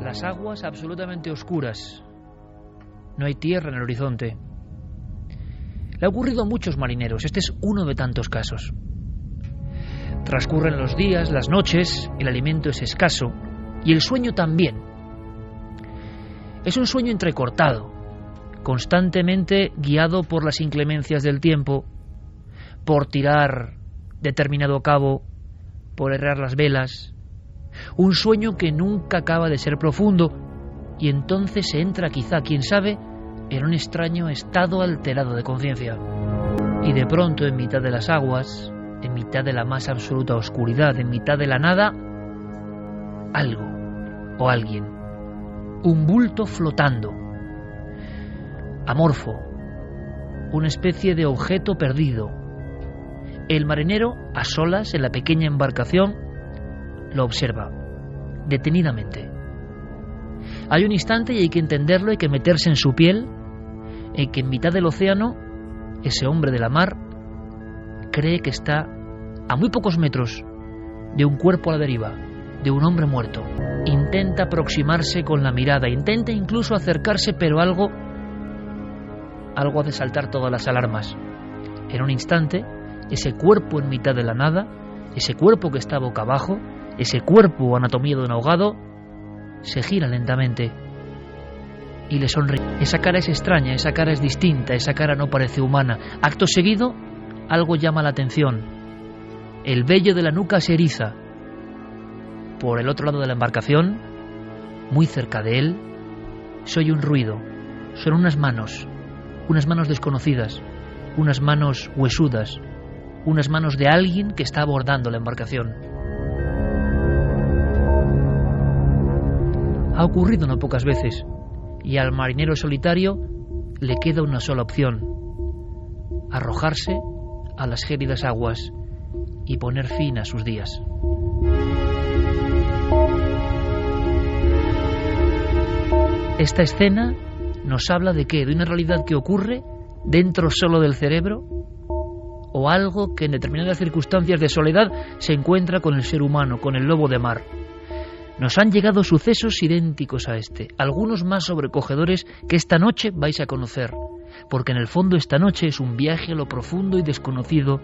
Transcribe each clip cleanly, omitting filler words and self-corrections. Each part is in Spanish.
las aguas absolutamente oscuras. No hay tierra en el horizonte. Le ha ocurrido a muchos marineros, este es uno de tantos casos. Transcurren los días, las noches, el alimento es escaso y el sueño también. Es un sueño entrecortado, constantemente guiado por las inclemencias del tiempo, por tirar determinado cabo, por errar las velas. Un sueño que nunca acaba de ser profundo y entonces se entra quizá, quién sabe, en un extraño estado alterado de conciencia. Y de pronto, en mitad de las aguas, en mitad de la más absoluta oscuridad, en mitad de la nada, algo o alguien, un bulto flotando, amorfo, una especie de objeto perdido. El marinero, a solas en la pequeña embarcación, lo observa detenidamente. Hay un instante y hay que entenderlo, hay que meterse en su piel, en que en mitad del océano ese hombre de la mar cree que está a muy pocos metros de un cuerpo a la deriva, de un hombre muerto. Intenta aproximarse con la mirada, intenta incluso acercarse, pero algo hace saltar todas las alarmas. En un instante, ese cuerpo en mitad de la nada, ese cuerpo que está boca abajo, ese cuerpo anatomía de un ahogado, se gira lentamente y le sonríe. Esa cara es extraña, esa cara es distinta, esa cara no parece humana. Acto seguido, algo llama la atención. El vello de la nuca se eriza. Por el otro lado de la embarcación, muy cerca de él, se oye un ruido. Son unas manos desconocidas, unas manos huesudas, unas manos de alguien que está abordando la embarcación. Ha ocurrido no pocas veces, y al marinero solitario le queda una sola opción: arrojarse a las gélidas aguas y poner fin a sus días. Esta escena nos habla de qué, de una realidad que ocurre dentro solo del cerebro, o algo que en determinadas circunstancias de soledad se encuentra con el ser humano, con el lobo de mar. Nos han llegado sucesos idénticos a este, algunos más sobrecogedores que esta noche vais a conocer, porque en el fondo esta noche es un viaje a lo profundo y desconocido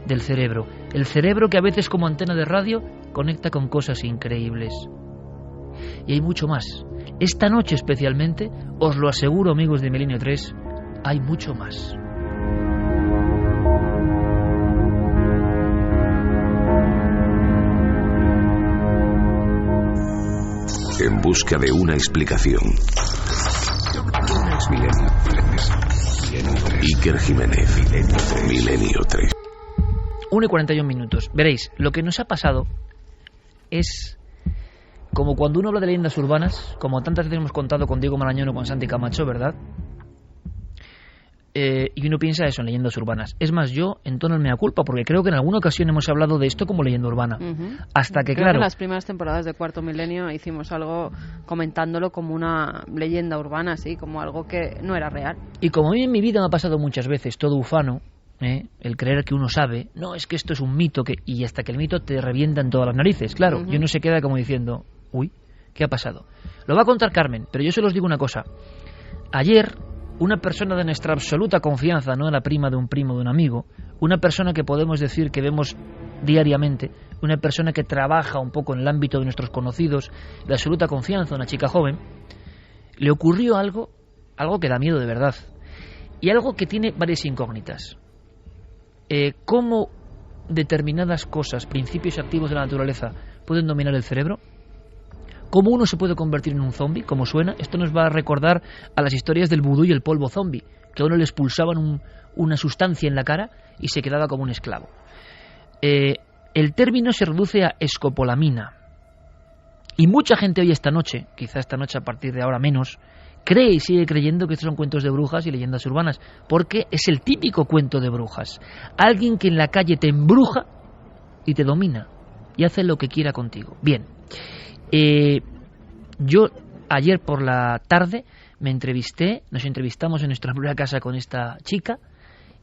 del cerebro. El cerebro que a veces, como antena de radio, conecta con cosas increíbles. Y hay mucho más. Esta noche especialmente, os lo aseguro, amigos de Milenio 3, hay mucho más. En busca de una explicación. Iker Jiménez, Milenio 3. 1:41. Veréis, lo que nos ha pasado es como cuando uno habla de leyendas urbanas, como tantas veces hemos contado con Diego Marañón o con Santi Camacho, ¿verdad? Y uno piensa eso en leyendas urbanas. Es más, yo entono el mea culpa, porque creo que en alguna ocasión hemos hablado de esto como leyenda urbana. Hasta que, creo claro, que en las primeras temporadas de Cuarto Milenio hicimos algo comentándolo como una leyenda urbana, así, como algo que no era real. Y como a mí en mi vida me ha pasado muchas veces, todo ufano, el creer que uno sabe, no, es que esto es un mito, y hasta que el mito te revienta en todas las narices. Claro, y uno se queda como diciendo, uy, ¿qué ha pasado? Lo va a contar Carmen, pero yo se los digo una cosa. Ayer, una persona de nuestra absoluta confianza, no la prima de un primo, de un amigo, una persona que podemos decir que vemos diariamente, una persona que trabaja un poco en el ámbito de nuestros conocidos, de absoluta confianza, una chica joven, le ocurrió algo que da miedo de verdad, y algo que tiene varias incógnitas. ¿Cómo determinadas cosas, principios activos de la naturaleza, pueden dominar el cerebro? ¿Cómo uno se puede convertir en un zombie? ¿Cómo suena? Esto nos va a recordar a las historias del vudú y el polvo zombie, que a uno le expulsaban una sustancia en la cara y se quedaba como un esclavo. El término se reduce a escopolamina. Y mucha gente hoy esta noche, quizá esta noche a partir de ahora menos, cree y sigue creyendo que estos son cuentos de brujas y leyendas urbanas, porque es el típico cuento de brujas. Alguien que en la calle te embruja y te domina y hace lo que quiera contigo. Bien. Yo ayer por la tarde nos entrevistamos en nuestra propia casa con esta chica,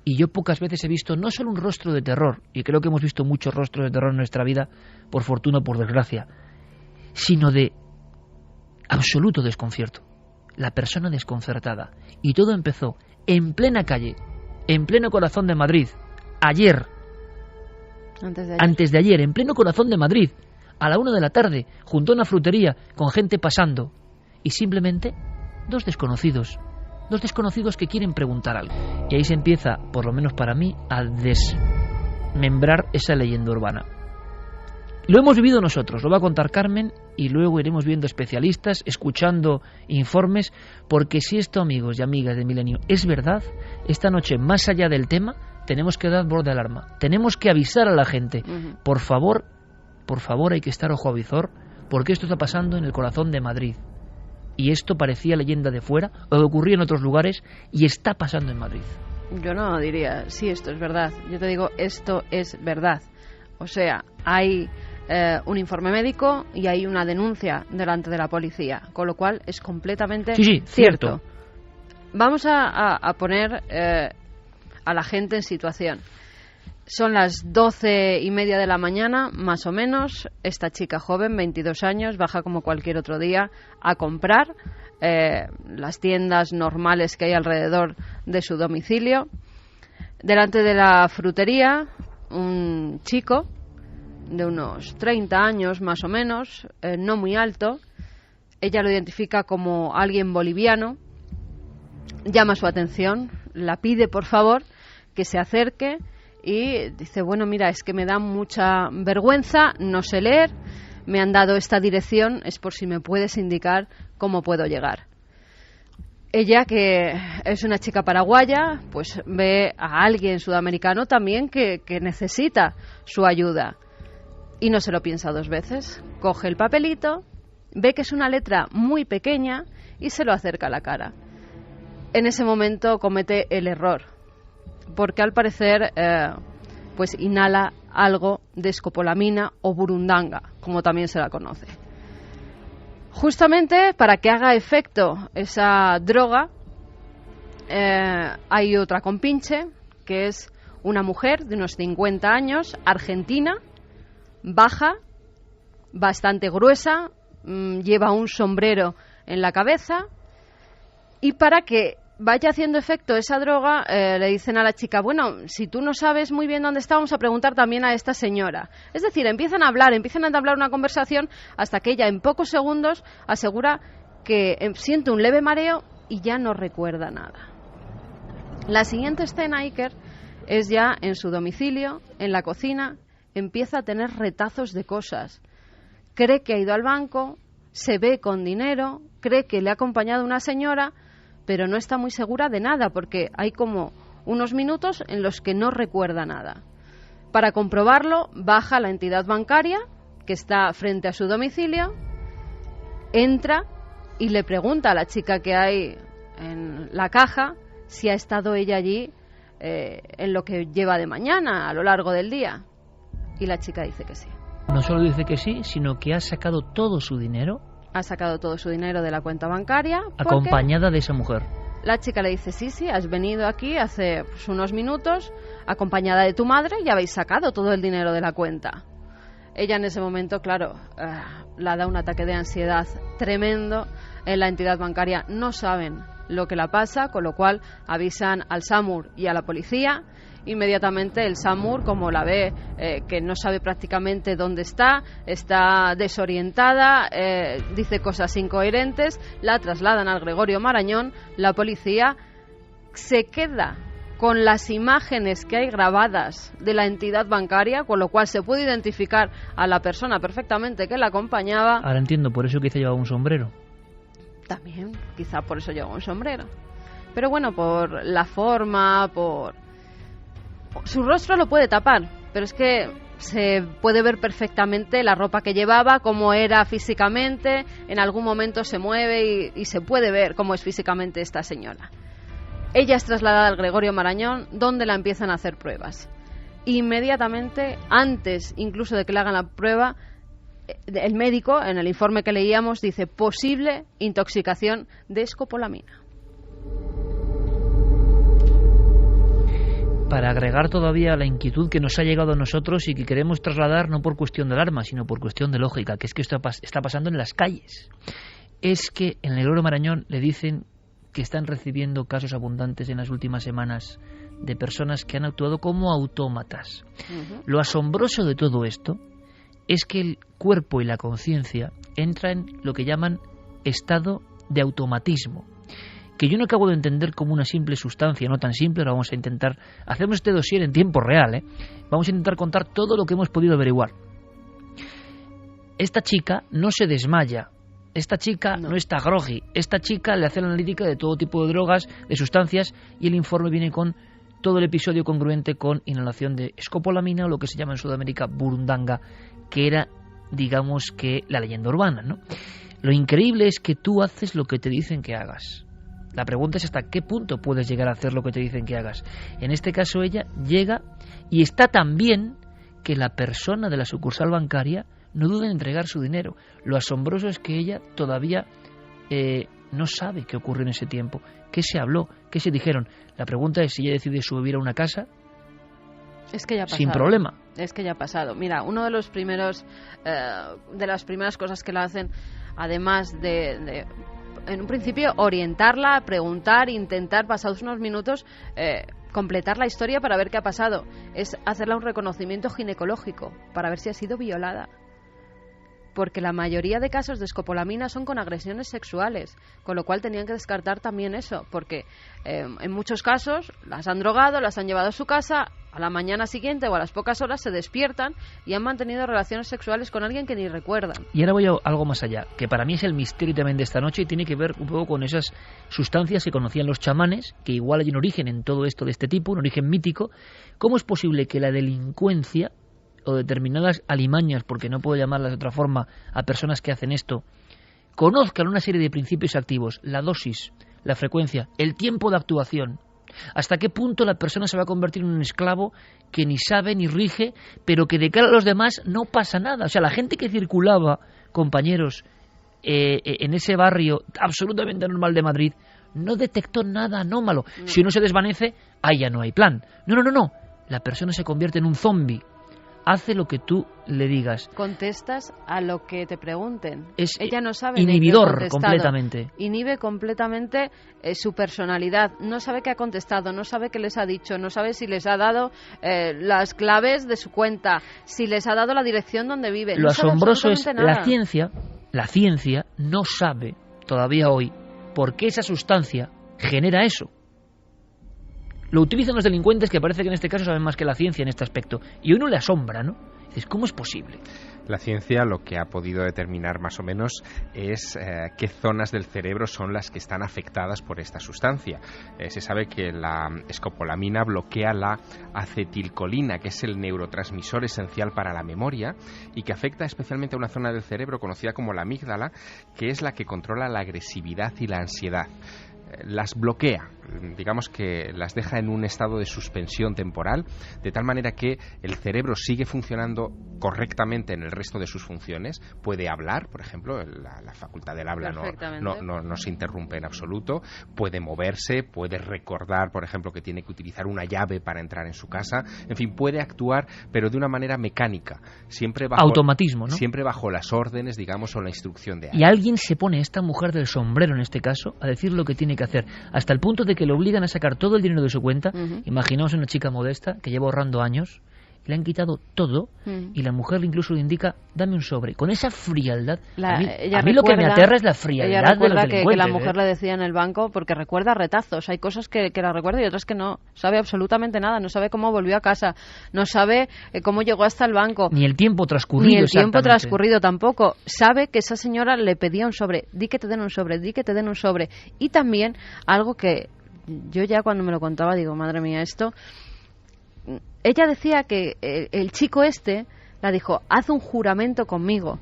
y yo pocas veces he visto no solo un rostro de terror, y creo que hemos visto muchos rostros de terror en nuestra vida, por fortuna o por desgracia, sino de Absoluto desconcierto. La persona desconcertada. Y todo empezó en plena calle, en pleno corazón de Madrid, ayer. Antes de ayer, en pleno corazón de Madrid, a la 1 de la tarde, junto a una frutería, con gente pasando. Y simplemente dos desconocidos que quieren preguntar algo. Y ahí se empieza, por lo menos para mí, a desmembrar esa leyenda urbana. Lo hemos vivido nosotros, lo va a contar Carmen, y luego iremos viendo especialistas, escuchando informes, porque si esto, amigos y amigas de Milenio, es verdad, esta noche, más allá del tema, tenemos que dar voz de alarma, tenemos que avisar a la gente. Por favor, hay que estar ojo a visor, porque esto está pasando en el corazón de Madrid. Y esto parecía leyenda de fuera, o ocurría en otros lugares, y está pasando en Madrid. Yo no diría, sí, esto es verdad. Yo te digo, esto es verdad. O sea, hay un informe médico y hay una denuncia delante de la policía, con lo cual es completamente cierto. Vamos a poner a la gente en situación. Son las 12:30 de la mañana, más o menos. Esta chica joven, 22 años, baja como cualquier otro día a comprar las tiendas normales que hay alrededor de su domicilio. Delante de la frutería, un chico de unos 30 años, más o menos, no muy alto. Ella lo identifica como alguien boliviano. Llama su atención, la pide, por favor, que se acerque. Y dice, bueno, mira, es que me da mucha vergüenza, no sé leer, me han dado esta dirección, es por si me puedes indicar cómo puedo llegar. Ella, que es una chica paraguaya, pues ve a alguien sudamericano también que necesita su ayuda. Y no se lo piensa dos veces, coge el papelito, ve que es una letra muy pequeña y se lo acerca a la cara. En ese momento comete el error, porque al parecer pues inhala algo de escopolamina o burundanga, como también se la conoce. Justamente para que haga efecto esa droga, hay otra compinche, que es una mujer de unos 50 años, argentina, baja, bastante gruesa, lleva un sombrero en la cabeza, y para que vaya haciendo efecto esa droga, le dicen a la chica, bueno, si tú no sabes muy bien dónde está, vamos a preguntar también a esta señora. Es decir, empiezan a entablar una conversación hasta que ella en pocos segundos asegura que siente un leve mareo y ya no recuerda nada. La siguiente escena, Iker, es ya en su domicilio, en la cocina, empieza a tener retazos de cosas. Cree que ha ido al banco, se ve con dinero, cree que le ha acompañado una señora, pero no está muy segura de nada, porque hay como unos minutos en los que no recuerda nada. Para comprobarlo, baja a la entidad bancaria, que está frente a su domicilio, entra y le pregunta a la chica que hay en la caja si ha estado ella allí en lo que lleva de mañana, a lo largo del día. Y la chica dice que sí. No solo dice que sí, sino que ha sacado todo su dinero. Ha sacado todo su dinero de la cuenta bancaria. Acompañada de esa mujer. La chica le dice, sí, has venido aquí hace unos minutos, acompañada de tu madre, y habéis sacado todo el dinero de la cuenta. Ella en ese momento, claro, la da un ataque de ansiedad tremendo. En la entidad bancaria no saben lo que la pasa, con lo cual avisan al SAMUR y a la policía. Inmediatamente el SAMUR, como la ve que no sabe prácticamente dónde está desorientada, dice cosas incoherentes, la trasladan al Gregorio Marañón. La policía se queda con las imágenes que hay grabadas de la entidad bancaria, con lo cual se puede identificar a la persona perfectamente que la acompañaba. Ahora entiendo, por eso quizá llevaba un sombrero. También, quizá por eso llevaba un sombrero. Pero bueno, por la forma, su rostro lo puede tapar, pero es que se puede ver perfectamente la ropa que llevaba, cómo era físicamente. En algún momento se mueve y se puede ver cómo es físicamente esta señora. Ella es trasladada al Gregorio Marañón, donde la empiezan a hacer pruebas. Inmediatamente, antes incluso de que le hagan la prueba, el médico, en el informe que leíamos, dice posible intoxicación de escopolamina. Para agregar todavía la inquietud que nos ha llegado a nosotros y que queremos trasladar no por cuestión de alarma, sino por cuestión de lógica, que es que esto está pasando en las calles. es que en el Oro Marañón le dicen que están recibiendo casos abundantes en las últimas semanas de personas que han actuado como autómatas. Lo asombroso de todo esto es que el cuerpo y la conciencia entran en lo que llaman estado de automatismo, que yo no acabo de entender como una simple sustancia, no tan simple. Ahora vamos a intentar, hacemos este dossier en tiempo real, vamos a intentar contar todo lo que hemos podido averiguar. Esta chica no se desmaya, esta chica no está groggy, esta chica le hace la analítica de todo tipo de drogas, de sustancias, y el informe viene con todo el episodio congruente con inhalación de escopolamina, o lo que se llama en Sudamérica burundanga, que era, digamos, que la leyenda urbana, ¿no? Lo increíble es que tú haces lo que te dicen que hagas. La pregunta es hasta qué punto puedes llegar a hacer lo que te dicen que hagas. En este caso ella llega y está tan bien que la persona de la sucursal bancaria no duda en entregar su dinero. Lo asombroso es que ella todavía no sabe qué ocurrió en ese tiempo, qué se habló, qué se dijeron. La pregunta es si ella decide subir a una casa. Es que ya ha pasado. Sin problema. Es que ya ha pasado. Mira, uno de los primeros, de las primeras cosas que la hacen, además de en un principio orientarla, preguntar, intentar, pasados unos minutos, completar la historia para ver qué ha pasado, es hacerle un reconocimiento ginecológico para ver si ha sido violada. Porque la mayoría de casos de escopolamina son con agresiones sexuales, con lo cual tenían que descartar también eso, porque en muchos casos las han drogado, las han llevado a su casa, a la mañana siguiente o a las pocas horas se despiertan y han mantenido relaciones sexuales con alguien que ni recuerdan. Y ahora voy a algo más allá, que para mí es el misterio también de esta noche y tiene que ver un poco con esas sustancias que conocían los chamanes, que igual hay un origen en todo esto de este tipo, un origen mítico. ¿Cómo es posible que la delincuencia o determinadas alimañas, porque no puedo llamarlas de otra forma, a personas que hacen esto, conozcan una serie de principios activos, la dosis, la frecuencia, el tiempo de actuación? ¿Hasta qué punto la persona se va a convertir en un esclavo que ni sabe ni rige, pero que de cara a los demás no pasa nada? O sea, la gente que circulaba, compañeros, en ese barrio absolutamente normal de Madrid, no detectó nada anómalo. Si uno se desvanece, ahí ya no hay plan. No. La persona se convierte en un zombie. Hace lo que tú le digas. Contestas a lo que te pregunten. Ella no sabe inhibidor completamente. Inhibe completamente su personalidad. No sabe qué ha contestado, no sabe qué les ha dicho, no sabe si les ha dado las claves de su cuenta, si les ha dado la dirección donde vive. Lo asombroso es la ciencia no sabe todavía hoy por qué esa sustancia genera eso. Lo utilizan los delincuentes, que parece que en este caso saben más que la ciencia en este aspecto. Y a uno le asombra, ¿no? Dices, ¿cómo es posible? La ciencia lo que ha podido determinar más o menos es qué zonas del cerebro son las que están afectadas por esta sustancia. Se sabe que la escopolamina bloquea la acetilcolina, que es el neurotransmisor esencial para la memoria y que afecta especialmente a una zona del cerebro conocida como la amígdala, que es la que controla la agresividad y la ansiedad. Las bloquea, digamos que las deja en un estado de suspensión temporal, de tal manera que el cerebro sigue funcionando correctamente en el resto de sus funciones. Puede hablar, por ejemplo, la facultad del habla no se interrumpe en absoluto. Puede moverse, puede recordar, por ejemplo, que tiene que utilizar una llave para entrar en su casa. En fin, puede actuar, pero de una manera mecánica, siempre bajo automatismo, ¿no? Siempre bajo las órdenes, digamos, o la instrucción de alguien. Y alguien se pone, esta mujer del sombrero en este caso, a decir lo que tiene que hacer, hasta el punto de que le obligan a sacar todo el dinero de su cuenta. Imaginaos una chica modesta que lleva ahorrando años, le han quitado todo y la mujer incluso le indica, dame un sobre. Con esa frialdad, a mí lo que me aterra es la frialdad. Ella recuerda de los delincuentes, que la mujer le decía en el banco, porque recuerda retazos, hay cosas que la recuerda y otras que no sabe absolutamente nada, no sabe cómo volvió a casa, no sabe cómo llegó hasta el banco, ni el tiempo transcurrido tampoco. Sabe que esa señora le pedía un sobre, di que te den un sobre. Y también algo que yo ya cuando me lo contaba digo, madre mía, esto. Ella decía que el chico la dijo, haz un juramento conmigo,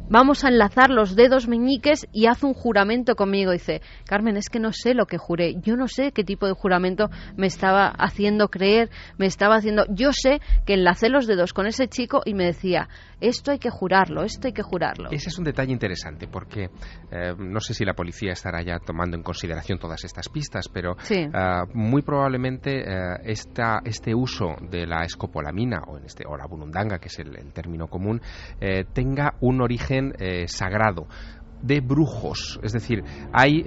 vamos a enlazar los dedos meñiques y haz un juramento conmigo. Dice, Carmen, es que no sé lo que juré, yo no sé qué tipo de juramento me estaba haciendo creer, yo sé que enlacé los dedos con ese chico y me decía, esto hay que jurarlo. Ese es un detalle interesante porque no sé si la policía estará ya tomando en consideración todas estas pistas, pero sí. Muy probablemente este uso de la escopolamina o la burundanga, que es el término común, tenga un origen sagrado. de brujos. Es decir, hay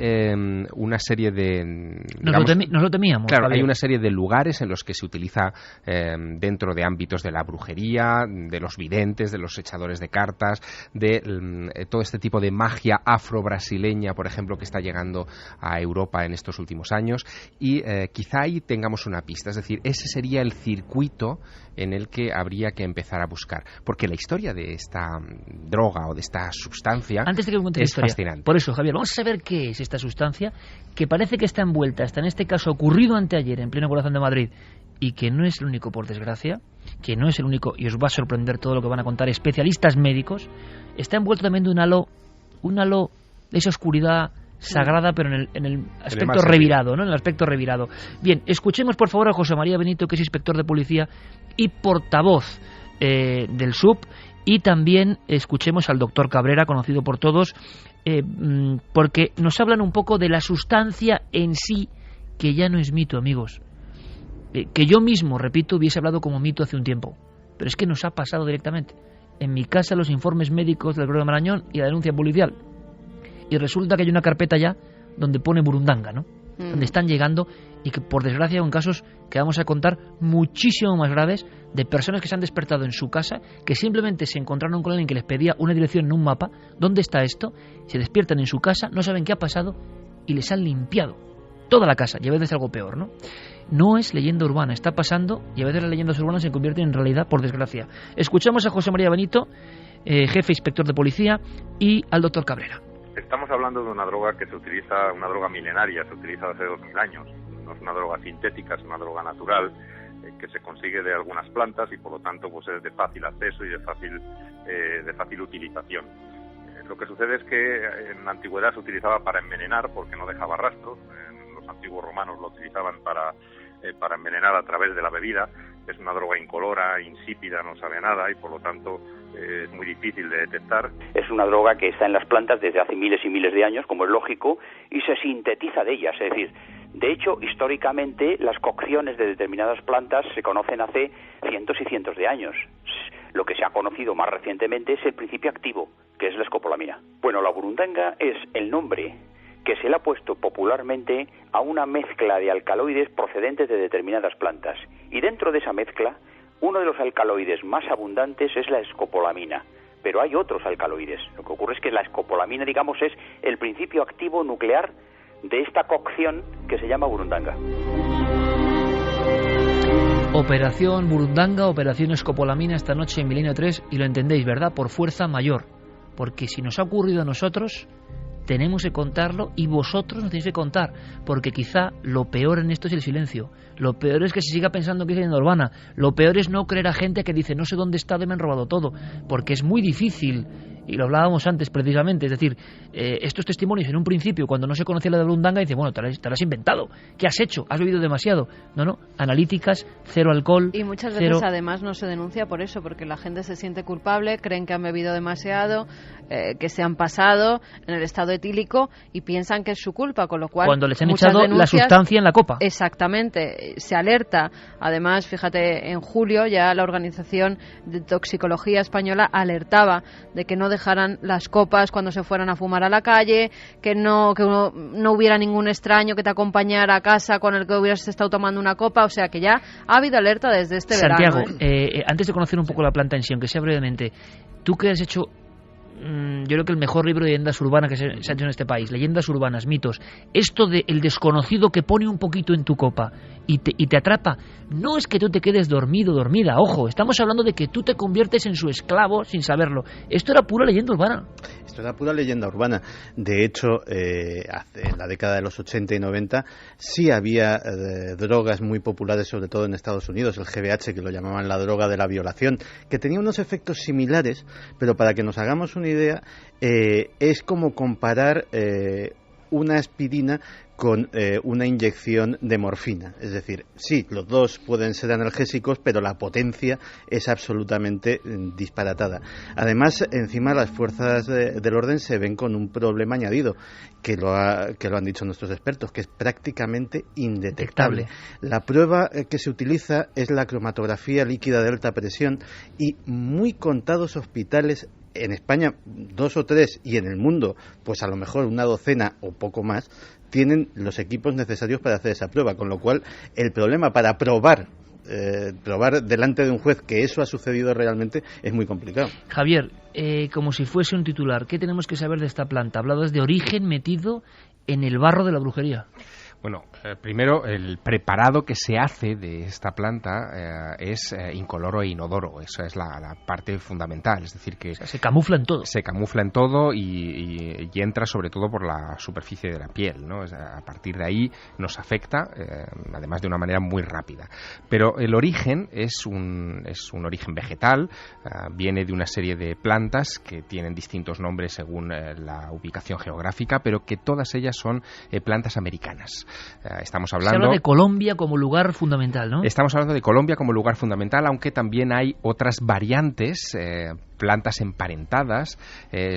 una serie de... Nos lo temíamos. Claro, hay una serie de lugares en los que se utiliza dentro de ámbitos de la brujería, de los videntes, de los echadores de cartas, de todo este tipo de magia afro-brasileña, por ejemplo, que está llegando a Europa en estos últimos años, y quizá ahí tengamos una pista. Es decir, ese sería el circuito en el que habría que empezar a buscar, porque la historia de esta droga o de esta sustancia Antes de que me cuentes la historia, fascinante. Por eso, Javier, vamos a saber qué es esta sustancia que parece que está envuelta, hasta en este caso ocurrido anteayer en pleno corazón de Madrid, y que no es el único, por desgracia, que no es el único, y os va a sorprender todo lo que van a contar especialistas médicos. Está envuelto también de un halo de esa oscuridad sagrada, pero en el aspecto revirado, ¿no? En el aspecto revirado. Bien, escuchemos por favor a José María Benito, que es inspector de policía y portavoz del SUP, y también escuchemos al doctor Cabrera, conocido por todos, porque nos hablan un poco de la sustancia en sí, que ya no es mito, amigos. Que yo mismo, repito, hubiese hablado como mito hace un tiempo, pero es que nos ha pasado directamente. En mi casa los informes médicos del Gregorio Marañón y la denuncia policial. Y resulta que hay una carpeta ya donde pone burundanga, ¿no? Donde están llegando, y que por desgracia son casos que vamos a contar muchísimo más graves, de personas que se han despertado en su casa, que simplemente se encontraron con alguien que les pedía una dirección en un mapa. ¿Dónde está esto? Se despiertan en su casa, no saben qué ha pasado y les han limpiado toda la casa, y a veces algo peor, ¿no? No es leyenda urbana, está pasando, y a veces las leyendas urbanas se convierten en realidad, por desgracia. Escuchamos a José María Benito, jefe inspector de policía, y al doctor Cabrera. Estamos hablando de una droga que se utiliza, una droga milenaria, se utiliza hace 2000 años. No es una droga sintética, es una droga natural que se consigue de algunas plantas y por lo tanto pues es de fácil acceso y de fácil utilización. Lo que sucede es que en la antigüedad se utilizaba para envenenar porque no dejaba rastros. Los antiguos romanos lo utilizaban para envenenar a través de la bebida. Es una droga incolora, insípida, no sabe a nada y por lo tanto es muy difícil de detectar. Es una droga que está en las plantas desde hace miles y miles de años, como es lógico, y se sintetiza de ellas. Es decir, de hecho, históricamente las cocciones de determinadas plantas se conocen hace cientos y cientos de años. Lo que se ha conocido más recientemente es el principio activo, que es la escopolamina. Bueno, la burundanga es el nombre que se le ha puesto popularmente a una mezcla de alcaloides procedentes de determinadas plantas. Y dentro de esa mezcla, uno de los alcaloides más abundantes es la escopolamina. Pero hay otros alcaloides. Lo que ocurre es que la escopolamina, digamos, es el principio activo nuclear de esta cocción que se llama burundanga. Operación Burundanga, operación escopolamina esta noche en Milenio 3, y lo entendéis, ¿verdad? Por fuerza mayor. Porque si nos ha ocurrido a nosotros, tenemos que contarlo, y vosotros nos tenéis que contar, porque quizá lo peor en esto es el silencio. Lo peor es que se siga pensando que es leyenda urbana. Lo peor es no creer a gente que dice no sé dónde está y me han robado todo, porque es muy difícil, y lo hablábamos antes precisamente, es decir, estos testimonios en un principio, cuando no se conocía la de burundanga, dice, bueno, te lo has inventado, ¿qué has hecho? ¿Has bebido demasiado? No, analíticas, cero alcohol. Y muchas veces además no se denuncia por eso, porque la gente se siente culpable, creen que han bebido demasiado, que se han pasado en el estado etílico y piensan que es su culpa, con lo cual cuando les han echado la sustancia en la copa. Exactamente, se alerta. Además, fíjate, en julio ya la Organización de Toxicología Española alertaba de que no dejaran las copas cuando se fueran a fumar a la calle, que no hubiera ningún extraño que te acompañara a casa con el que hubieras estado tomando una copa. O sea que ya ha habido alerta desde este Santiago, verano. Antes de conocer un poco la planta en sí, aunque sea brevemente, tú que has hecho, yo creo que el mejor libro de leyendas urbanas que se ha hecho en este país, leyendas urbanas, mitos, esto de el desconocido que pone un poquito en tu copa y te atrapa, no es que tú te quedes dormido, dormida, ojo, estamos hablando de que tú te conviertes en su esclavo sin saberlo. Esto era pura leyenda urbana. Esto era pura leyenda urbana. De hecho, en la década de los 80 y 90 sí había drogas muy populares, sobre todo en Estados Unidos, el GBH, que lo llamaban la droga de la violación, que tenía unos efectos similares, pero para que nos hagamos una idea, es como comparar una aspirina con una inyección de morfina. Es decir, sí, los dos pueden ser analgésicos, pero la potencia es absolutamente disparatada. Además, encima las fuerzas del orden se ven con un problema añadido, que lo han dicho nuestros expertos, que es prácticamente indetectable. La prueba que se utiliza es la cromatografía líquida de alta presión, y muy contados hospitales en España 2 o 3 y en el mundo pues a lo mejor una docena o poco más tienen los equipos necesarios para hacer esa prueba, con lo cual el problema para probar delante de un juez que eso ha sucedido realmente es muy complicado. Javier, como si fuese un titular, ¿qué tenemos que saber de esta planta? Hablabas de origen metido en el barro de la brujería. Bueno, primero, el preparado que se hace de esta planta es incoloro e inodoro. Esa es la parte fundamental. Es decir, que se camufla en todo. Se camufla en todo y entra sobre todo por la superficie de la piel, ¿no? A partir de ahí nos afecta, además de una manera muy rápida. Pero el origen es un origen vegetal, viene de una serie de plantas que tienen distintos nombres según la ubicación geográfica, pero que todas ellas son plantas americanas. Estamos hablando... Se habla de Colombia como lugar fundamental, ¿no? Estamos hablando de Colombia como lugar fundamental, aunque también hay otras variantes, plantas emparentadas,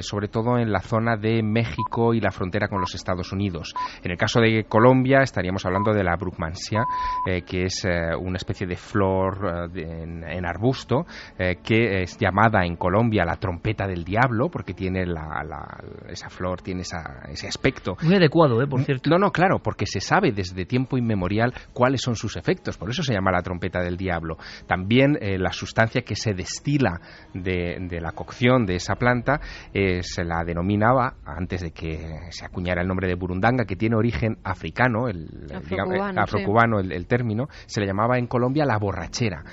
sobre todo en la zona de México y la frontera con los Estados Unidos. En el caso de Colombia estaríamos hablando de la Brugmansia, que es una especie de flor en arbusto, que es llamada en Colombia la trompeta del diablo, porque tiene esa flor, tiene ese aspecto. Muy adecuado, por cierto. No, claro, porque se sabe desde tiempo inmemorial cuáles son sus efectos, por eso se llama la trompeta del diablo. También la sustancia que se destila de la cocción de esa planta se la denominaba, antes de que se acuñara el nombre de burundanga, que tiene origen africano, afrocubano, el término, se le llamaba en Colombia la borrachera.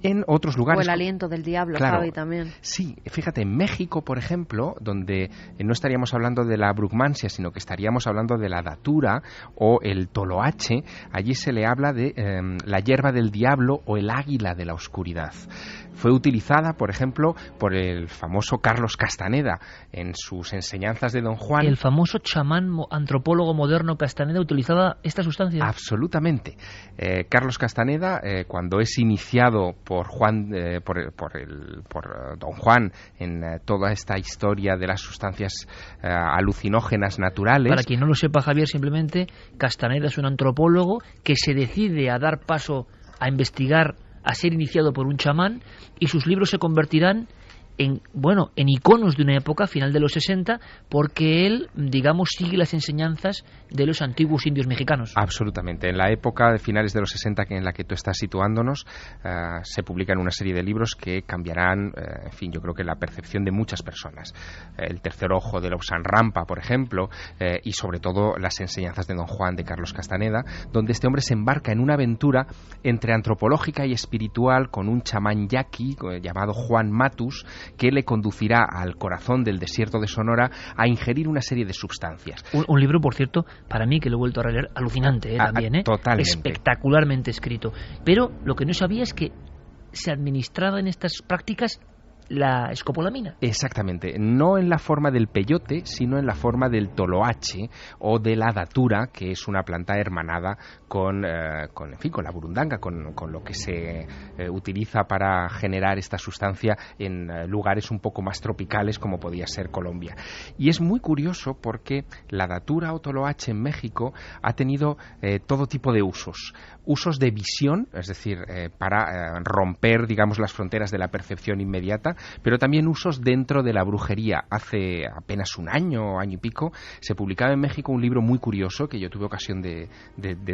En otros lugares... O el aliento del diablo, claro, Javi, también. Sí, fíjate, en México, por ejemplo, donde no estaríamos hablando de la brugmansia, sino que estaríamos hablando de la datura o el toloache, allí se le habla de la hierba del diablo o el águila de la oscuridad. Fue utilizada, por ejemplo, por el famoso Carlos Castaneda en sus enseñanzas de Don Juan. ¿El famoso chamán antropólogo moderno Castaneda utilizaba esta sustancia? Absolutamente. Carlos Castaneda, cuando es iniciado por Don Juan en toda esta historia de las sustancias alucinógenas naturales. Para quien no lo sepa, Javier, simplemente Castaneda es un antropólogo que se decide a dar paso a investigar, a ser iniciado por un chamán, y sus libros se convertirán en iconos de una época, final de los 60, porque él, digamos, sigue las enseñanzas de los antiguos indios mexicanos. Absolutamente. En la época de finales de los 60 en la que tú estás situándonos, se publican una serie de libros que cambiarán, en fin, yo creo que la percepción de muchas personas. El tercer ojo de Lausanne Rampa, por ejemplo, y sobre todo las enseñanzas de Don Juan de Carlos Castaneda, donde este hombre se embarca en una aventura entre antropológica y espiritual con un chamán yaqui llamado Juan Matus, que le conducirá al corazón del desierto de Sonora a ingerir una serie de sustancias. Un libro, por cierto, para mí, que lo he vuelto a leer, alucinante también, totalmente. Espectacularmente escrito. Pero lo que no sabía es que se administraba en estas prácticas la escopolamina. Exactamente, no en la forma del peyote, sino en la forma del toloache o de la datura, que es una planta hermanada con la burundanga, con lo que se utiliza para generar esta sustancia en lugares un poco más tropicales, como podía ser Colombia. Y es muy curioso porque la datura o toloache en México ha tenido todo tipo de usos de visión, es decir, para romper, digamos, las fronteras de la percepción inmediata, pero también usos dentro de la brujería. Hace apenas un año y pico se publicaba en México un libro muy curioso que yo tuve ocasión de